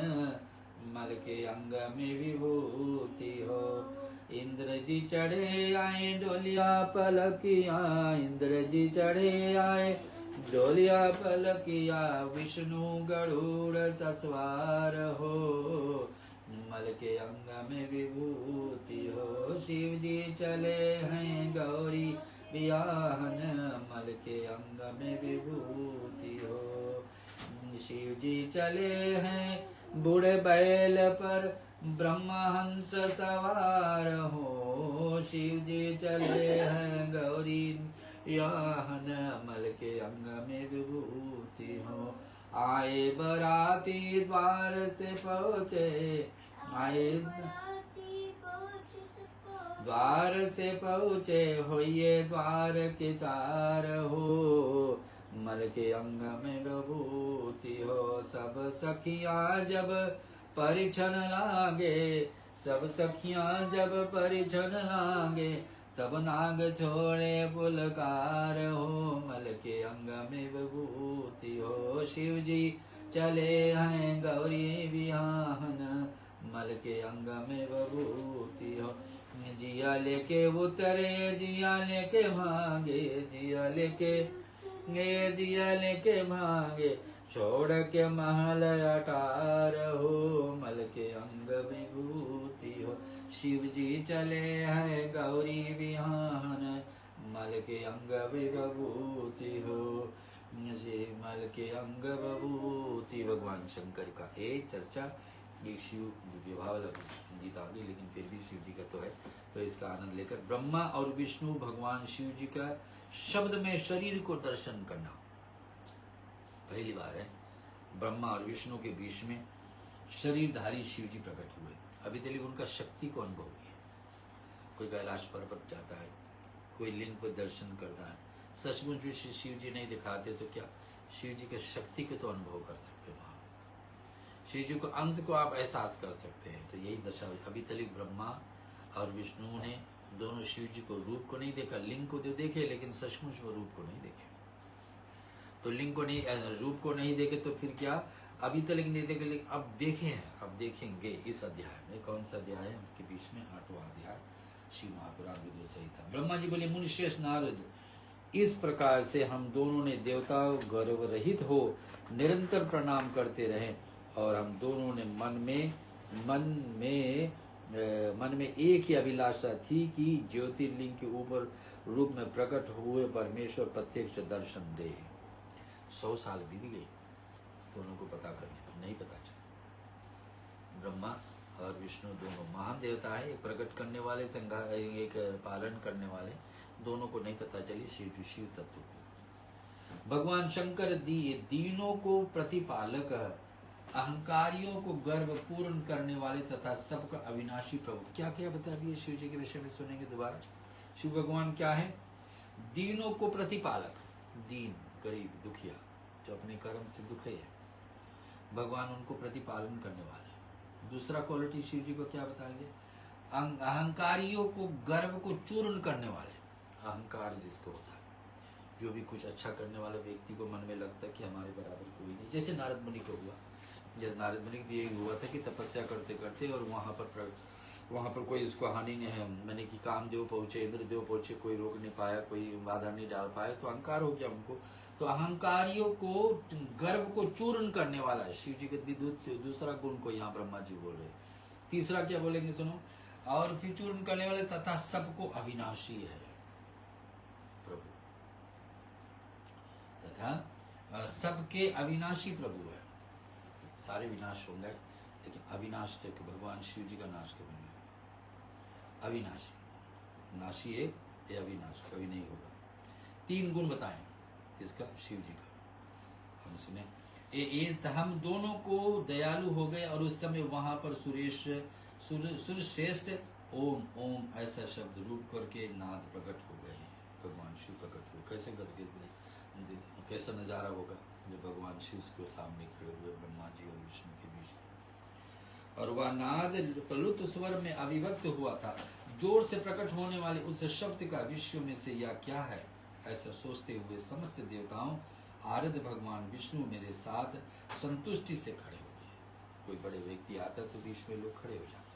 मल के अंग में विभूति हो। इंद्र जी चढ़े आए डोलिया पलकिया, इंद्र जी चढ़े आए डोलिया पलकिया। विष्णु गरुड़ ससवार हो, मल के अंग में विभूति हो। शिव जी चले हैं गौरी बियाहन, मल के अंग में विभूति हो। शिव जी चले हैं बूढ़े बैल पर, ब्रह्महंस सवार हो, शिव जी चले हैं गौरी याहन, मल के अंग में विभूति हो। आए बराती द्वार से पहुँचे, आए द्वार से पहुँचे, होइए द्वार के चार हो, मल के अंग में विभूति हो। सब सखियाँ जब परिछन लागे, सब सखियाँ जब परिछन लागे, तब नाग छोड़े पुलकार हो, मल के अंग में विभूति हो। शिव जी चले हैं गौरी बिहान, मल के अंग में विभूति हो। जिया लेके उतरे, जिया लेके भागे, जिया लेके भागे, छोड़ के महल अटार हो, मल के अंग विभूति हो। शिव जी चले हैं गौरी बिहान, मल के अंग विभूति हो। मल के अंग विभूति। भगवान शंकर का एक चर्चा, ये शिव विवाह गीत आ गई, लेकिन फिर भी शिव जी का तो है, तो इसका आनंद लेकर ब्रह्मा और विष्णु भगवान शिव जी का शब्द में शरीर को दर्शन करना पहली बार है। ब्रह्मा और विष्णु के बीच में शरीरधारी शिव जी प्रकट हुए। अभी तक उनका शक्ति को अनुभव किया। कोई कैलाश पर्वत जाता है, कोई लिंग पर दर्शन करता है, सचमुच भी शिव जी नहीं दिखाते तो क्या शिव जी के शक्ति को तो अनुभव कर सकते हैं। शिव जी को अंश को आप एहसास कर सकते हैं। तो यही दशा हुई। अभी तक ब्रह्मा और विष्णु ने दोनों शिव जी को रूप को नहीं देखा, लिंग को तो देखे, लेकिन सचमुच वो रूप को नहीं देखे। तो लिंग को नहीं, रूप को नहीं देखे तो फिर क्या, अभी तक नहीं देखे, लेकिन अब देखे हैं, अब देखेंगे इस अध्याय में। कौन सा अध्याय है उनके बीच में? 8वां अध्याय शिव महापुराण रुद्र संहिता। ब्रह्मा जी बोले, मुनिश्रेष्ठ नारद, इस प्रकार से हम दोनों ने देवता गर्व रहित हो निरंतर प्रणाम करते रहे, और हम दोनों ने मन में एक ही अभिलाषा थी कि ज्योतिर्लिंग के ऊपर रूप में प्रकट हुए परमेश्वर प्रत्यक्ष दर्शन दे। 100 साल बीत गए दोनों को पता करने पर, नहीं पता चला। ब्रह्मा और विष्णु दोनों महान देवता है, एक प्रकट करने वाले, एक पालन करने वाले, दोनों को नहीं पता चली शिव तत्व को। भगवान शंकर दीनों को प्रतिपालक, अहंकारियों को गर्व पूर्ण करने वाले तथा सबका अविनाशी प्रभु। क्या क्या बता दिए शिव जी के विषय में, सुनेंगे दोबारा। शिव भगवान क्या है? दीनों को प्रतिपालक, दीन गरीब दुखिया जो अपने कर्म से दुखे है, भगवान उनको प्रतिपालन करने वाले। दूसरा क्वालिटी शिव जी को क्या बताएंगे? अहंकारियों को गर्व को चूर्ण करने वाले। अहंकार जिसको होता है, जो भी कुछ अच्छा करने वाले व्यक्ति को मन में लगता है कि हमारे बराबर कोई नहीं। जैसे नारद मुनि को हुआ, जैसे नारद मुनि को यही हुआ था कि तपस्या करते करते और वहाँ पर कोई उसको हानि नहीं है, मैंने कि कामदेव पहुँचे, इंद्रदेव पहुँचे, कोई रोक नहीं पाया, कोई बाधा नहीं डाल पाया, तो अहंकार हो गया उनको। तो अहंकारियों को गर्व को चूर्ण करने वाला है शिव जी के दूसरा गुण को यहाँ ब्रह्मा जी बोल रहे। तीसरा क्या बोलेंगे सुनो, और फिर चूर्ण करने वाले तथा सबको अविनाशी है प्रभु, तथा सबके अविनाशी प्रभु है। सारे विनाश होंगे, लेकिन अविनाश तो भगवान शिव जी का नाश कभी नहीं होगा। अविनाशी, नाशी एक, ये अविनाश कभी नहीं होगा। 3 गुण बताएं इसका शिव जी का, हम सुने। हम दोनों को दयालु हो गए, और उस समय वहां पर सुरश्रेष्ठ ओम ओम ऐसा शब्द रूप करके नाद प्रकट हो गए। भगवान शिव प्रकट हुए, कैसे करके, कैसा नजारा होगा जब भगवान शिव के सामने खड़े हुए ब्रह्मा जी और विष्णु के बीच। और वह नाद प्लुत स्वर में अभिव्यक्त हुआ था। जोर से प्रकट होने वाले उस शब्द का विश्व में से यह क्या है, ऐसा सोचते हुए समस्त देवताओं आराध्य भगवान विष्णु मेरे साथ संतुष्टि से खड़े हो गए। कोई बड़े व्यक्ति आता तो बीच में लोग खड़े हो जाते,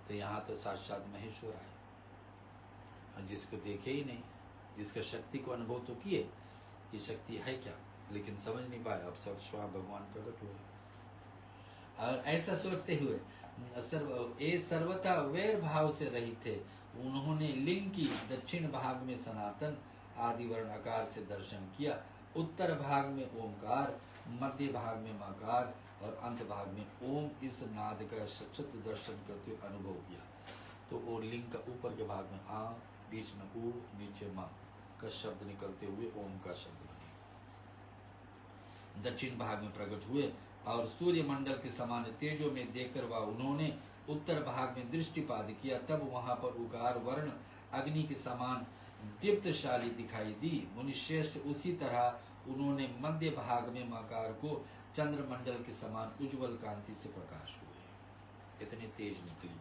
तो यहाँ तो साक्षात महेश्वर आए, जिसको देखे ही नहीं, जिसका शक्ति को अनुभव तो किए कि शक्ति है क्या, लेकिन समझ नहीं पाए। अब सब स्वयं भगवान प्रकट हुए, और ऐसा सोचते हुए सर्वथा वैर भाव से रहित थे। उन्होंने लिंग की दक्षिण भाग में सनातन आदि वर्ण आकार से दर्शन किया, उत्तर भाग में ओंकार, मध्य भाग में मकार और अंत भाग में ओम इस नाद का सचत दर्शन करते हुए अनुभव किया। तो वो लिंग का ऊपर के भाग में आ, बीच में ऊ, नीचे मा का शब्द निकलते हुए ओम का शब्द बने। दक्षिण भाग में प्रकट हुए और सूर्य मंडल के समान तेजो में देखकर वह उन्होंने उत्तर भाग में दृष्टिपात किया। तब वहां पर उकार वर्ण अग्नि के समान दीप्तशाली दिखाई दी। मुनिश्रेष्ठ उसी तरह उन्होंने मध्य भाग में मकार को चंद्रमंडल के समान उज्जवल कांति से प्रकाश हुए। इतनी तेज निकली,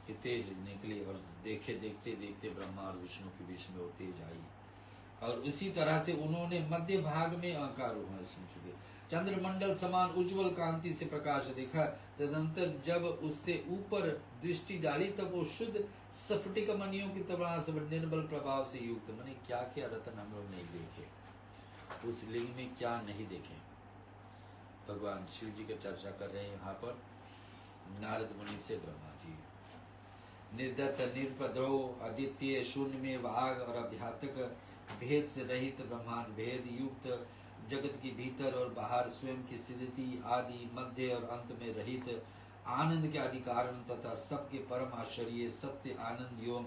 ये तेज निकली और देखते देखते ब्रह्मा और विष्णु के बीच में वो तेज आई। और उसी तरह से उन्होंने मध्य भाग में आकार सुन चुके चंद्रमंडल समान उज्जवल कांति से प्रकाश देखा। तदंतर जब उससे ऊपर दृष्टि डाली तब वो शुद्ध स्फटिक मणियों की तरह से निर्बल प्रभाव से युक्त। मैंने क्या क्या रत्न हम लोग नहीं देखे, उस लिंग में क्या नहीं देखे। भगवान शिव जी की चर्चा कर रहे हैं यहाँ पर नारद मुनि से ब्रह्मा जी। निर्दत्त निरपद्रव आदित्य शून्य में वाग और अध्यात्मक भेद से रहित ब्रह्मांड भेद युक्त जगत के भीतर और बाहर स्वयं की स्थिति आदि मध्य और अंत में रहित आनंद के अधिकारण तथा सबके परम आश्चर्य सत्य आनंद एवं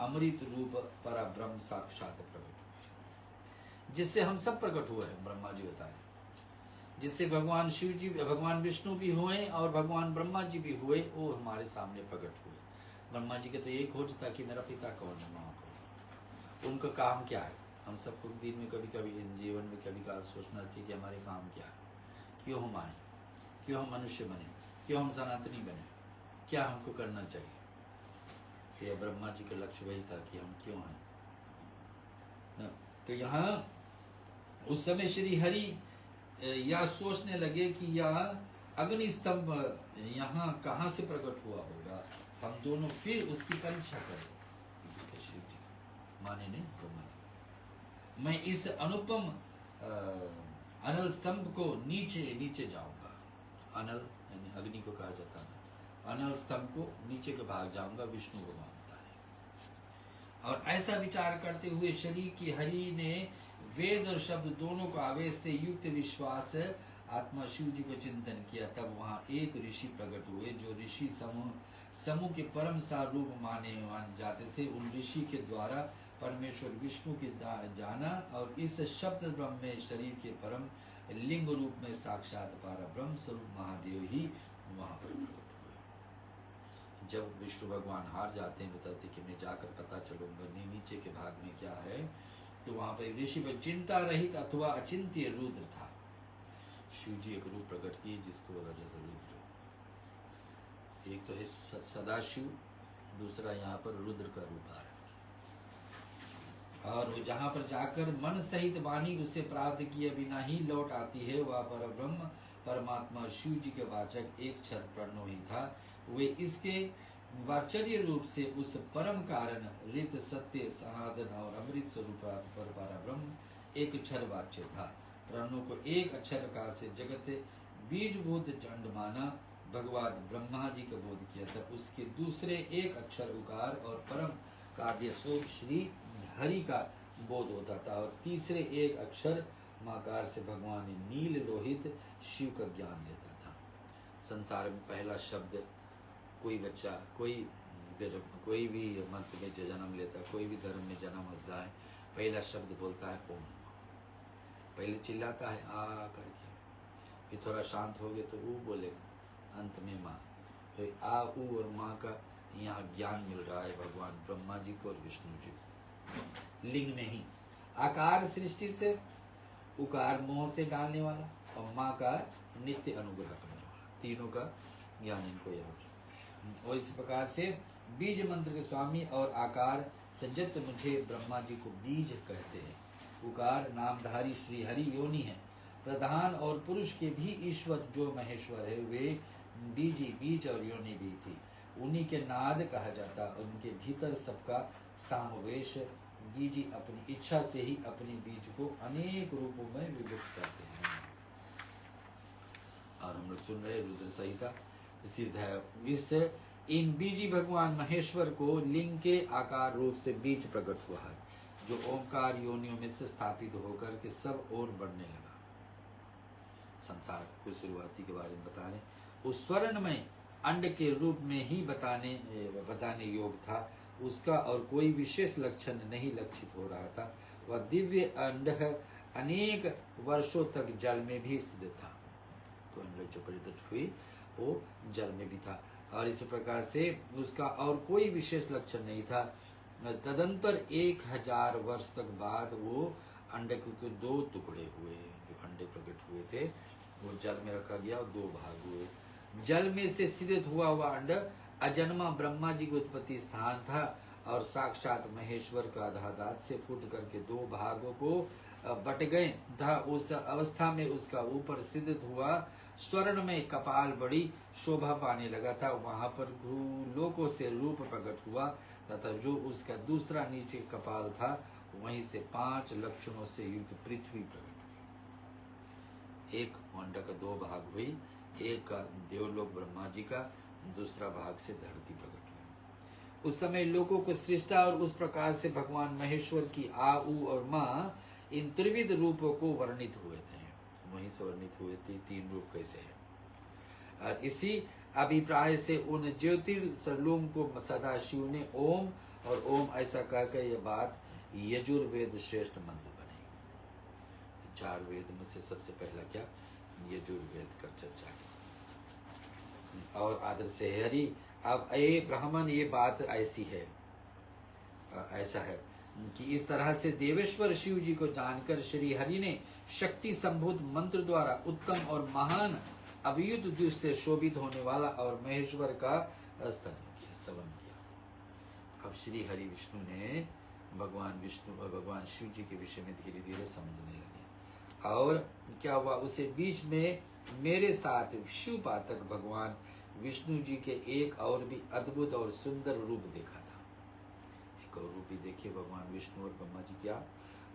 अमृत रूप पर ब्रह्म साक्षात प्रकट हुए, जिससे हम सब प्रकट हुए हैं। ब्रह्मा जी बताए जिससे भगवान शिव जी, भगवान विष्णु भी हुए और भगवान ब्रह्मा जी भी हुए, वो हमारे सामने प्रकट हुए। ब्रह्मा जी के तो एक खोज था कि मेरा पिता कौन है, माँ कौन, उनका काम क्या है। हम सबको दिन में कभी कभी जीवन में कभी कभी सोचना चाहिए कि हमारे काम क्या है, क्यों हम आए, क्यों हम मनुष्य बने, क्यों हम सनातनी बने, क्या हमको करना चाहिए। तो यह ब्रह्मा जी का लक्ष्य वही था कि हम क्यों आए ना। तो यहाँ उस समय श्री हरि यह सोचने लगे कि यह अग्नि स्तंभ यहाँ कहाँ से प्रकट हुआ होगा, हम दोनों फिर उसकी परीक्षा करें। शिव जी माने नहीं, ब्रह्मा जी, मैं इस अनुपम अनल स्तंभ को नीचे जाऊंगा। अनल यानी अग्नि को कहा जाता है, अनल स्तंभ को नीचे के भाग जाऊंगा, विष्णु भगवान बता रहे। और ऐसा विचार करते हुए शरीर की हरि ने वेद और शब्द दोनों को आवेश से युक्त विश्वास आत्मा शिव जी को चिंतन किया। तब वहां एक ऋषि प्रकट हुए जो ऋषि समूह के परम सार रूप मान जाते थे। उन ऋषि के द्वारा परमेश्वर विष्णु के जाना और इस शब्द ब्रह्म में शरीर के परम लिंग रूप में साक्षात पारा ब्रह्म स्वरूप महादेव ही वहां पर प्रकट हुए। जब विष्णु भगवान हार जाते हैं, बताते कि मैं जाकर पता चलूंगा नीचे के भाग में क्या है, तो वहां पर ऋषि पर चिंता रहित अथवा अचिंत्य रुद्र था। शिव जी एक रूप प्रकट किए जिसको रजत रुद्र, एक तो है सदाशिव, दूसरा यहाँ पर रुद्र का रूप आ रहा है। और वो जहाँ पर जाकर मन सहित वाणी उससे प्राप्त किए बिना ही लौट आती है, वह पर ब्रह्म परमात्मा शिव जी के वाचक एक क्षर प्रणो ही था। वे इसके वाचर्य रूप से उस परम कारण रित सत्य सनातन और अमृत स्वरूप पर ब्रह्म एक अक्षर वाच्य था। प्रणों को एक अक्षर का से जगत बीजभूत चंड माना। भगवान ब्रह्मा जी का बोध किया था। उसके दूसरे एक अक्षर उकार और परम काव्य सोप श्री हरि का बोध होता था। और तीसरे एक अक्षर माकार से भगवान नील लोहित शिव का ज्ञान लेता था। संसार में पहला शब्द कोई बच्चा कोई भी मत में जन्म लेता, कोई भी धर्म में जन्म होता है, पहला शब्द बोलता है ओम। पहले चिल्लाता है आ करके, फिर थोड़ा शांत हो गए तो ऊ बोलेगा, अंत में माँ। तो आ ऊ और माँ का यहाँ ज्ञान मिल रहा है भगवान ब्रह्मा जी को और विष्णु जी को। लिंग में ही आकार सृष्टि से, उकार मोह से डालने वाला और माँ का नित्य अनुग्रह करने वाला, तीनों का ज्ञान इनको यह। और इस प्रकार से बीज मंत्र के स्वामी और आकार सज्जत मुझे ब्रह्मा जी को बीज कहते हैं। उकार नामधारी श्री हरि योनि है। प्रधान और पुरुष के भी ईश्वर जो महेश्वर है, वे बीज और योनि भी थी। उन्हीं के नाद कहा जाता। उनके भीतर सबका सामवेश बीजी अपनी इच्छा से ही अपने बीज को अनेक रूपों में विभक्त करते हैं। और हम लोग सुन रहे रुद्र संहिता सिद्ध है। इस इन बीजी भगवान महेश्वर को लिंग के आकार रूप से बीज प्रकट हुआ है, जो ओंकार योनियों में से स्थापित होकर के सब ओर बढ़ने लगा। संसार को शुरुआती के बारे में बता रहे हैं। उस स्वर्णमय अंड के रूप में ही बताने योग था उसका, और कोई विशेष लक्षण नहीं लक्षित हो रहा था। वह दिव्य अंड अनेक वर्षों तक जल में भी स्थित था। तो अंड जो परिदृष्ट हुई वो जल में भी था, और इस प्रकार से उसका और कोई विशेष लक्षण नहीं था। तदंतर 1000 वर्ष तक बाद वो अंडे के 2 टुकड़े हुए। जो अंडे प्रकट हुए थे वो जल में रखा गया और 2 भाग हुए। जल में से सिद्ध हुआ अंड अजन्मा ब्रह्मा जी की उत्पत्ति स्थान था, और साक्षात महेश्वर का आधादात से फूट करके 2 भागों को बट गए था। उस अवस्था में उसका ऊपर सिद्ध हुआ स्वर्ण में कपाल बड़ी शोभा पाने लगा था। वहां पर लोकों से रूप प्रकट हुआ तथा जो उसका दूसरा नीचे कपाल था वहीं से 5 लक्षणों से युक्त पृथ्वी प्रकट हुई। एक अंड का 2 भाग हुई, एक का देवलोक ब्रह्मा जी का, दूसरा भाग से धरती प्रकट हुई। उस समय लोगों को सृष्टा, और उस प्रकार से भगवान महेश्वर की आ, उ और माँ इन त्रिविध रूपों को वर्णित हुए थे। वहीं से वर्णित हुए थे 3 रूप कैसे है। और इसी अभिप्राय से उन ज्योतिर्सलोम को सदाशिव ने ओम और ओम ऐसा कहकर यह बात यजुर्वेद श्रेष्ठ मंत्र बने। 4 वेद में से सबसे पहला क्या, यजुर्वेद का चर्चा है। और आदर से हरि, अब ए ब्राह्मण ये बात ऐसी है, ऐसा है कि इस तरह से देवेश्वर शिव जी को जानकर श्री हरि ने शक्ति संभूत मंत्र द्वारा उत्तम और महान अभियुत द्युष से शोभित होने वाला और महेश्वर का स्तवन किया। अब श्री हरि विष्णु ने भगवान विष्णु और भगवान शिव जी के विषय में धीरे धीरे समझने लगे। और क्या हुआ, उसे बीच में मेरे साथ शिव पातक भगवान विष्णु जी के एक और भी अद्भुत और सुंदर रूप देखा था। एक और रूप भी देखे भगवान विष्णु और ब्रह्मा जी। क्या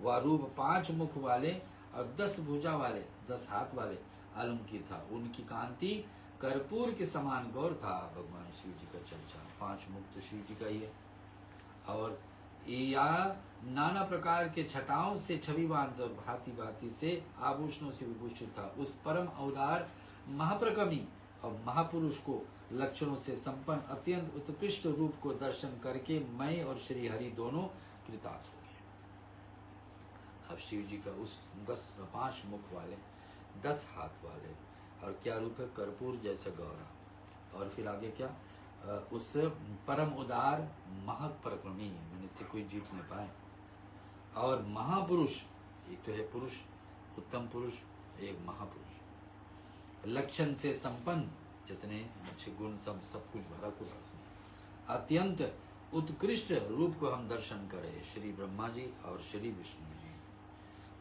वह रूप 5 मुख वाले और 10 भुजा वाले 10 हाथ वाले अलंकृत था। उनकी कांति कर्पूर के समान गौर था। भगवान शिव जी का चर्चा, 5 मुख तो शिव जी का ही है। और या नाना प्रकार के छटाओं से छविवान और भांति भांति से आभूषणों से विभूषित था। उस परम अवतार महाप्रकमी और महापुरुष को लक्षणों से संपन्न अत्यंत उत्कृष्ट रूप को दर्शन करके मैं और श्री हरि दोनों कृतार्थ हो गए। अब शिव जी का उस 5 मुख वाले 10 हाथ वाले और क्या रूप है, कर्पूर जैसा गौरा। और फिर आगे क्या, उस परम उदार महापराक्रमी, मैंने से कोई जीत नहीं पाए। और महापुरुष, एक तो है पुरुष, उत्तम पुरुष, एक महापुरुष, लक्षण से संपन्न, जितने अच्छे गुण सब कुछ भरा कुछ उसमें, अत्यंत उत्कृष्ट रूप को हम दर्शन करें श्री ब्रह्मा जी और श्री विष्णु जी।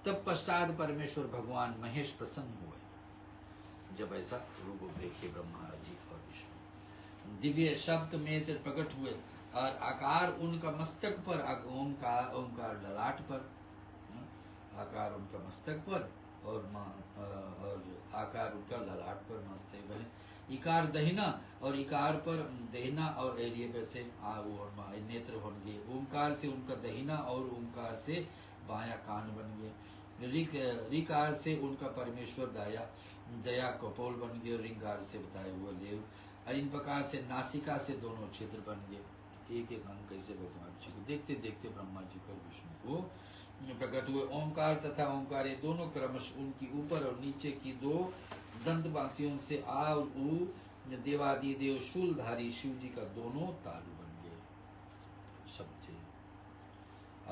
तब पश्चात परमेश्वर भगवान महेश प्रसन्न हुए जब ऐसा रूप देखे ब्रह्मा जी और विष्णु। दिव्य शब्द में प्रकट हुए और आकार उनका मस्तक पर, ओंकार ललाट पर, आकार उनका मस्तक पर और आकार उनका ललाट पर मस्तक बने। इकार दहिना और इकार पर दहिना और एरिए पे से नेत्र होंगे। ओंकार से उनका दहिना और ओंकार से बायां कान बन गए। रिकार से उनका परमेश्वर दया कपोल बन गए। रिंगार से बताए हुए देव। और इन प्रकार से नासिका से दोनों छिद्र बन गए। एक एक अंग कैसे भगवान जी को देखते देखते ब्रह्मा जी को विष्णु को प्रकट हुए। ओंकार तथा ओंकार ये दोनों क्रमश उनकी ऊपर और नीचे की 2 दंत बातियों से आ और उ देवादि देव शूलधारी शिव जी का दोनों तालु बन गए शब्द से।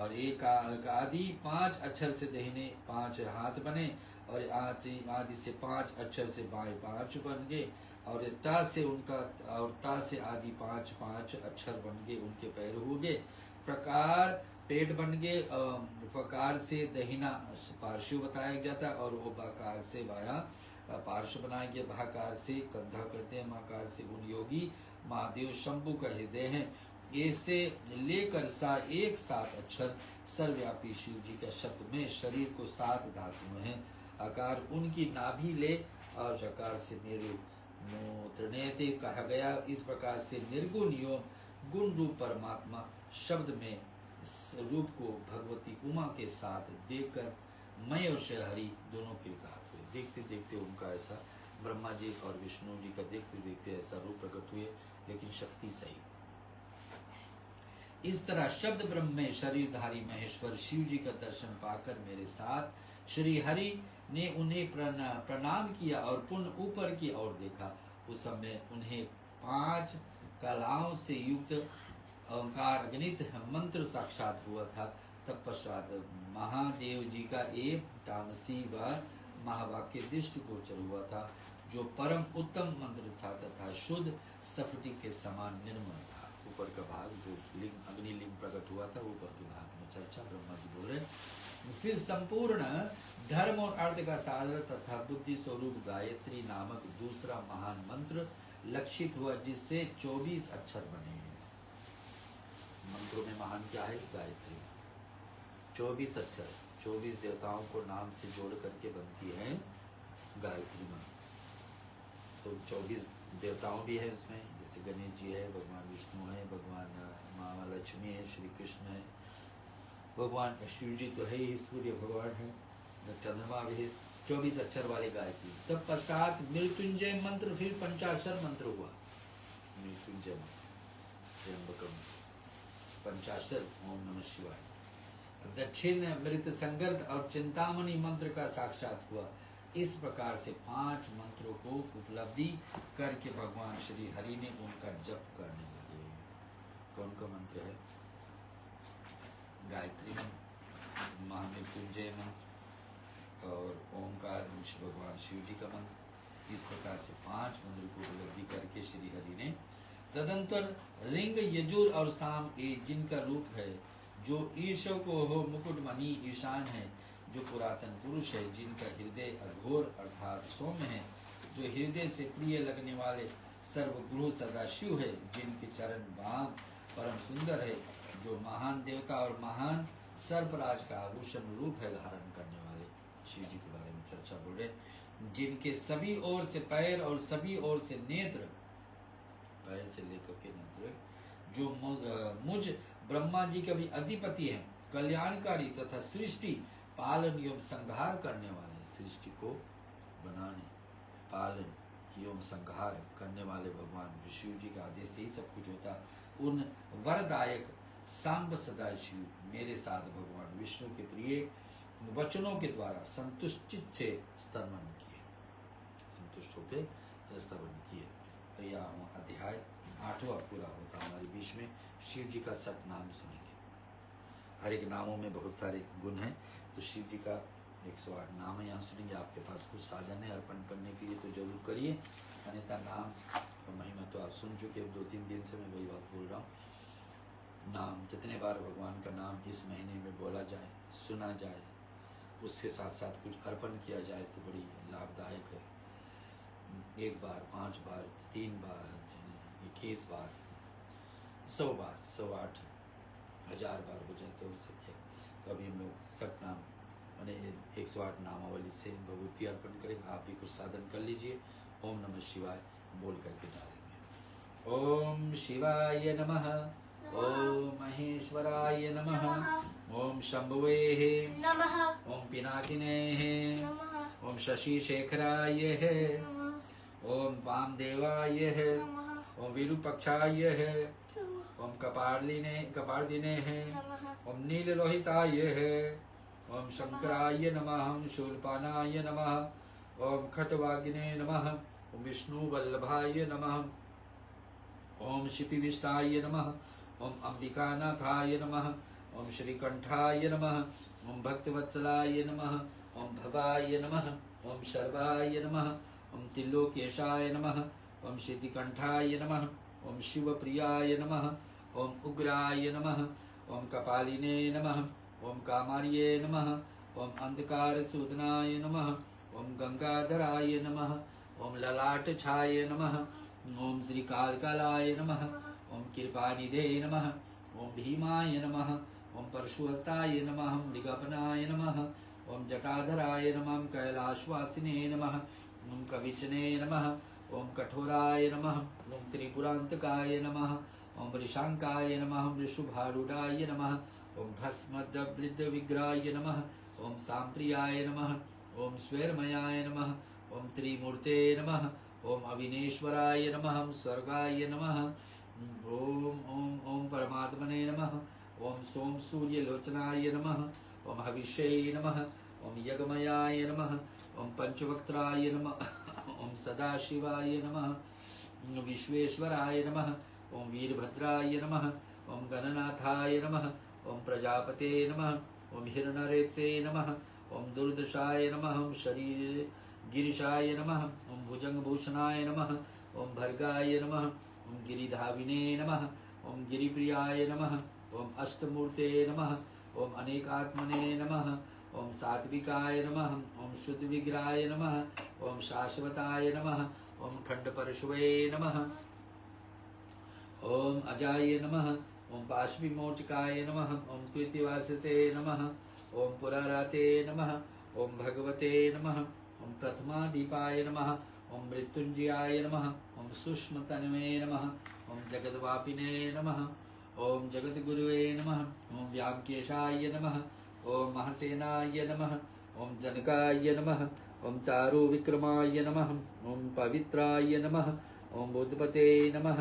और एक आदि 5 अक्षर से दहिने 5 हाथ बने और आदि से 5 अक्षर से बाएं 5 बन गए। और ता से उनका और ता से आदि 5 अक्षर बन गए, उनके पैर हो गए। प्रकार पेट बन गए। फकार से दहिना पार्श्व बताया जाता है और बकार से बाया पार्श्व बनाया गया। भाकार से कंधा कहते हैं। माकार से उन योगी महादेव शंभु का हृदय है। ऐसे लेकर 7 अक्षर सर्वव्यापी शिव जी का शब्द में शरीर को 7 धातुएं हैं। आकार उनकी नाभि ले और जकार से मेरु त्रिनेत्र कहा गया। इस प्रकार से निर्गुण एवं गुण रूप परमात्मा शब्द में रूप को भगवती उमा के साथ देखकर मैं और श्री हरि दोनों कृतार्थ हुए। देखते देखते उनका ऐसा ब्रह्मा जी और विष्णु जी का देखते देखते ऐसा रूप प्रकट हुए, लेकिन शक्ति सही। इस तरह शब्द ब्रह्म में शरीरधारी महेश्वर शिव जी का दर्शन पाकर मेरे साथ श्री हरि ने उन्हें प्रणाम किया और पुनः ऊपर की ओर देखा। उस समय उन्हें 5 कलाओं से युक्त ओंकार गणित मंत्र साक्षात हुआ था। तत्पश्चात महादेव जी का एक तामसी व महावाक्य दृष्टि गोचर हुआ था, जो परम उत्तम मंत्र था तथा शुद्ध स्फटिक के समान निर्मल था। ऊपर का भाग जो लिंग अग्निलिंग प्रकट हुआ था, ऊपर के भाग में चर्चा ब्रह्मा जी बोल रहे। फिर संपूर्ण धर्म और अर्थ का साधन तथा बुद्धि स्वरूप गायत्री नामक दूसरा महान मंत्र लक्षित हुआ, जिससे 24 अक्षर बने हैं। मंत्रों में महान क्या है? गायत्री। 24 अक्षर, 24 देवताओं को नाम से जोड़ करके बनती है गायत्री मंत्र। तो 24 देवताओं भी है उसमें, जैसे गणेश जी है, भगवान विष्णु है, भगवान माँ लक्ष्मी है, श्री कृष्ण है, भगवान शिव जी तो है ही, सूर्य भगवान है, चंद्रमा भी है। 24 अक्षर वाले गायत्री। तब पश्चात मृत्युंजय मंत्र, फिर पंचाक्षर मंत्र हुआ। मृत्युंजय मंत्र पंचाक्षर ओम नमः शिवाय। दक्षिण मृत संगर्द और चिंतामणि मंत्र का साक्षात हुआ। इस प्रकार से 5 मंत्रों को उपलब्धि करके भगवान श्री हरि ने उनका जप करने लगे। कौन का मंत्र है? गायत्री मंत्र, महामृत्युंजय मंत्र और ओमकार भगवान शिव जी का मंत्र। इस प्रकार से 5 मंत्र को उपलब्धि करके श्री हरि ने तदंतर लिंग, यजुर और साम, ये जिनका रूप है, जो ईश्वर को हो मुकुटमणि ईशान है, जो पुरातन पुरुष है, जिनका हृदय अघोर अर्थात सौम्य है, जो हृदय से प्रिय लगने वाले सर्वगुरु सदाशिव है, जिनके चरण बाम परम सुंदर है, जो महान देवता और महान सर्पराज का आभूषण रूप है धारण करने वाले शिव जी के बारे में चर्चा बोल रहे, जिनके सभी ओर से पैर और सभी ओर से नेत्र, पैर से लेकर के नेत्र, जो मुझ ब्रह्मा जी के भी अधिपति हैं, कल्याणकारी तथा सृष्टि पालन एवं संहार करने वाले, सृष्टि को बनाने, पालन एवं संहार करने वाले भगवान विष्णु जी का आदेश से ही सब कुछ होता। उन वरदायक सांब सदाशिव मेरे साथ भगवान विष्णु के प्रिय वचनों के द्वारा संतुष्ट से स्तवन किए, संतुष्ट होकर स्तवन किए। यह अध्याय 8वां पूरा होता हमारे बीच में। शिव जी का सत नाम सुनेंगे। हर एक नामों में बहुत सारे गुण हैं, तो शिव जी का 108 नाम है यहाँ सुनेंगे। आपके पास कुछ साधन है अर्पण करने के लिए तो जरूर करिए, अन्यथा नाम और महिमा तो आप सुन चुके हो। 2-3 दिन से मैं वही बात बोल रहा हूँ। नाम जितने बार भगवान का नाम इस महीने में बोला जाए, सुना जाए, उसके साथ साथ कुछ अर्पण किया जाए तो बड़ी लाभदायक है। 1 बार, 5 बार, 3 बार, 21 बार, 100 बार, 108, 1000 बार हो जाए तो सके। तो अभी हम लोग सत नाम मैंने 108 नामावली से भगवती अर्पण करेंगे। आप भी कुछ साधन कर लीजिए। ओम नमः शिवाय बोल करके डालेंगे। ओम शिवाय नमः, ओम महेश्वराय नमः, ओम शंभुवे नमः, ओम पिनाकिने नमः, ओम शशि शेखराय ओम वामदेवाय ओम विरूपक्षाय ओम कपार्दिने ओम नीललोहिताय ओम शंकराय नमः, ओम शूलपानाय नमः, ओम खट्वाग्ने नमः, ओम विष्णु वल्लभाय नमः, ओम शिपिविष्टाय नमः, ओम अंबिकानाथाय नमः, ओम श्रीकंठाय नमः, ओम भक्तवत्सलाय नमः, ओम भवाय नमः, ओम शर्वाय नमः, ओम त्रिलोकेशाय नमः, ओम सिद्धिकंठाय नमः, ओम शिवप्रियाय नमः, ओम उग्राय नमः, ओम कपालिने नमः, ओम कामार्ये नमः, ओम अंधकारसूदनाय नमः, ओम गंगाधराय नमः, ओम ललाटछाय नमः, ओम श्रीकालकालाय नमः, ओम कृपानिधे नमः, ओम भीमाय नमः, ओम परशुहस्ताय नमः, मृगपनाय नमः, ओम जटाधराय नमः, कैलाशवासिने नमः, ओम कविचने नमः, ओम कठोराय नमः, ओम त्रिपुरांतकाय नमः, ओम वृषांकाय नमः, वृषभारूढ़ाय नमः, ओम भस्मदवृद्ध विग्रहाय नमः, ओम सांप्रियाय नमः, ओम स्वेरमयाय नमः। ओम त्रिमूर्ते नमः। ओम अविनेश्वराय नमः। स्वर्गाय नमः। ओम ओम ओम परमात्मने नमः। ओम सोम सूर्यलोचनाय नमः। ओम हविष्यै नमः। ओम यज्ञमयाय नमः। ओम पंचवक्त्राय नमः। ओम सदाशिवाय नमः। ओम विश्वेश्वराय नमः। ओम वीरभद्राय नमः। ओम गणनाथाय नमः। ओम प्रजापते नमः। ओम हिरण्यरेतसे नमः। ओम दुर्दशाय नमः। ओम शरीर गिरिशाय नमः। ओम भुजंगभूषणाय नमः। ओम भर्गाय नमः। ओम गिरिधाविने नमः। ओम गिरिप्रियाय नमः। ओम अष्टमूर्ते नमः। ओम अनेकात्मने नमः। ओम सात्विकाय नमः। ओम शुद्ध विग्रहाय नमः। ओम शाश्वताय नमः। ओम खंडपरशुवे नमः। ओम अजाय नमः। ओम पाशविमोचकाय नमः। ओम कृतिवाससे नमः। ओम पुराराते नमः। ओम भगवते नमः। ओम प्रथमादीपाय नमः। ओम मृत्युंजयाय नमः। ओम सूक्ष्मतन्वे नमः। ओम जगद्वापिने नमः। ओम जगद्गुरुवे नमः। ओम व्यामकेशाय नमः। ओम महसेनाय नमः। ओम जनकाय नमः। ओम चारु विक्रमाय नमः। ओम पवित्राय नमः। ओम बुद्धपते नमः।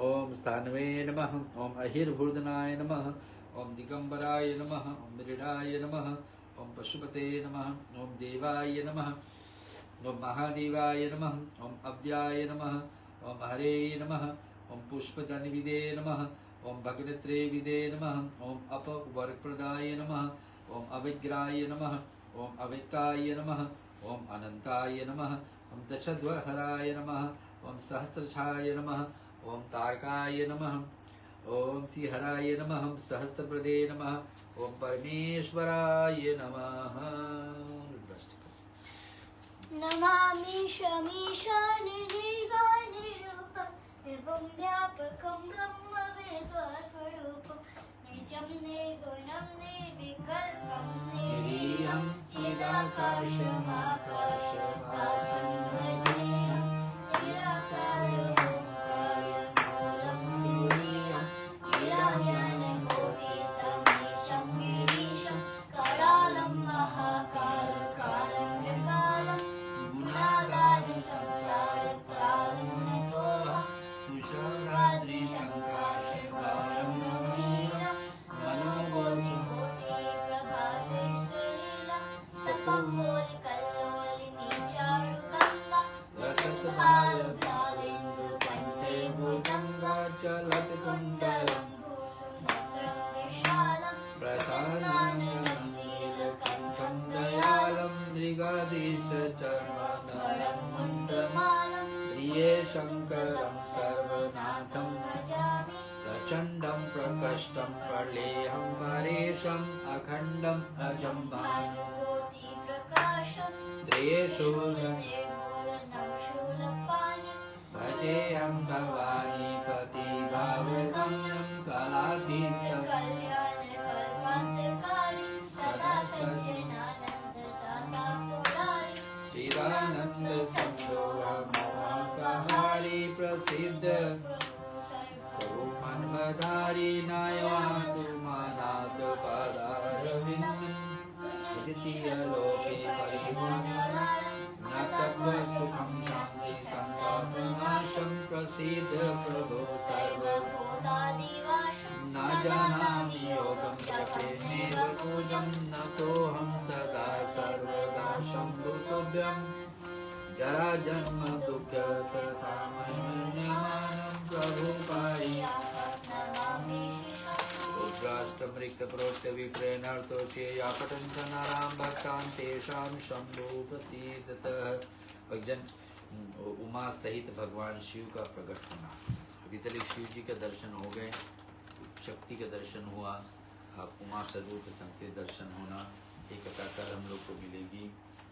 ओम स्थानवे नमः। ओम अहिर्भूर्धनाय नमः। ओम दिगंबराय नमः। ओम मृडाय नमः। ओम पशुपते नमः। ओम देवाय नमः। ओम महादेवाय नमः। ओम अव्याय नमः। ओम हरे नमः। ओम पुष्पधनविदे नमः। ओम भगनत्रे विदे नमः। ओम अपवरप्रदाय नमः। ओम अविग्राय नमः। ओम अविक्ताय नमः। ओम अनंताय नमः। ओम दशध्वहराय नमः। ओम सहस्त्रछाय नमः। ओम तारकाय नमः। ओम श्रीहराय नमः। ओम सहस्त्रप्रदे नमः। ओम परमेश्वराय नमः। नमामि शमीशानिर्वाणिरूपम् एवं व्यापकं ब्रह्मवेद्यस्वरूपं निजं निर्गुणं निर्विकल्पं निरीहं चिदाकाशमाकाशवासं भजेऽहं निराकारोऽकारमूलं तुरीयं गिराज्ञानगोपीतमीशं गिरीशं करालं महाकालकालं मृगालं गुणागारि संसारप्रारम्भतोऽहं तुषाराद्रिसङ्काशकालं नमीरं मनोबोधिकोटिप्रभासैश्वरीलं सफमोलिकल्लोलिनीचारुगङ्गा लसत्बालबालेन्दुकण्ठे भुजङ्गा चलत्कुण्डलं भूषणत्रं विशालं प्रसन्नाननीलकण्ठं दयालं मृगाधीशचर्मनयं मुण्डमालं प्रिये शङ्करं सर्वनाथं भजामि प्रचण्डं प्रकष्टं प्रलेहं परेशम् अखण्डम् अजं भानुकोटिप्रकाशं त्रिशूलनिर्मूलनं शूलपाणिं भजेऽहं भवानीपति भावगम्यं कलातीतं कल्याणकल्पान्तकारिं सदा सज्जनानन्ददाता पुरारि चिदानन्दसंसोहमोहकहारी प्रसिद्ध मनमधारी नायवातु मानात पदारविन्दं द्वितीयलोके परिपूर्णं न तत्त्वसुखं शान्ति सन्तापनाशं प्रसीद प्रभो सर्वभूतादिवासं न जानामि योगं जपेनेव पूजं नतोऽहं सदा सर्वदा शम्भुतुभ्यं जरा जन्म दुःख तथा मन्यमानं प्रभु पाहि रुद्राष्टमृक्त प्रोक्त विप्रेणार्थो चेया पठन्त नरां भक्तान् तेषां शम्भुपसीदतः। भजन उमा सहित भगवान शिव का प्रकट होना। अभी तक शिव जी का दर्शन हो गए, शक्ति का दर्शन हुआ, अब उमा स्वरूप संकेत दर्शन होना। एक कथा कल हम लोग को मिलेगी,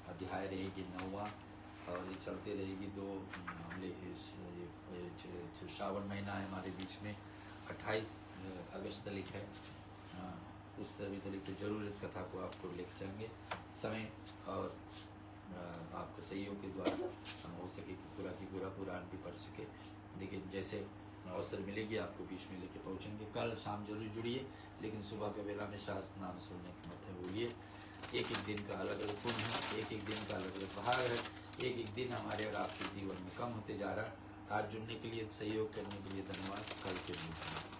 अध्याय रहेगी 9वां और ये चलते रहेगी 2 हमले श्रावण महीना है हमारे बीच में 28 अगस्त तक है। उस तरह तरीके तो जरूर इस कथा को आपको लेके जाएंगे समय और आपके सहयोग के द्वारा हम हो सके कि पूरा की पूरा पुराण भी पढ़ सके। लेकिन जैसे अवसर मिलेगी आपको बीच में लेके पहुंचेंगे। कल शाम जरूर जुड़िए, लेकिन सुबह के वेला में शास्त्र नाम सुनने की मत भूलिए। एक एक दिन का अलग अलग पुण्य है, एक एक दिन का अलग अलग भाग है, एक एक दिन हमारे और आपके जीवन में कम होते जा रहा है। आज जुड़ने के लिए, सहयोग करने के लिए धन्यवाद। कल के लिए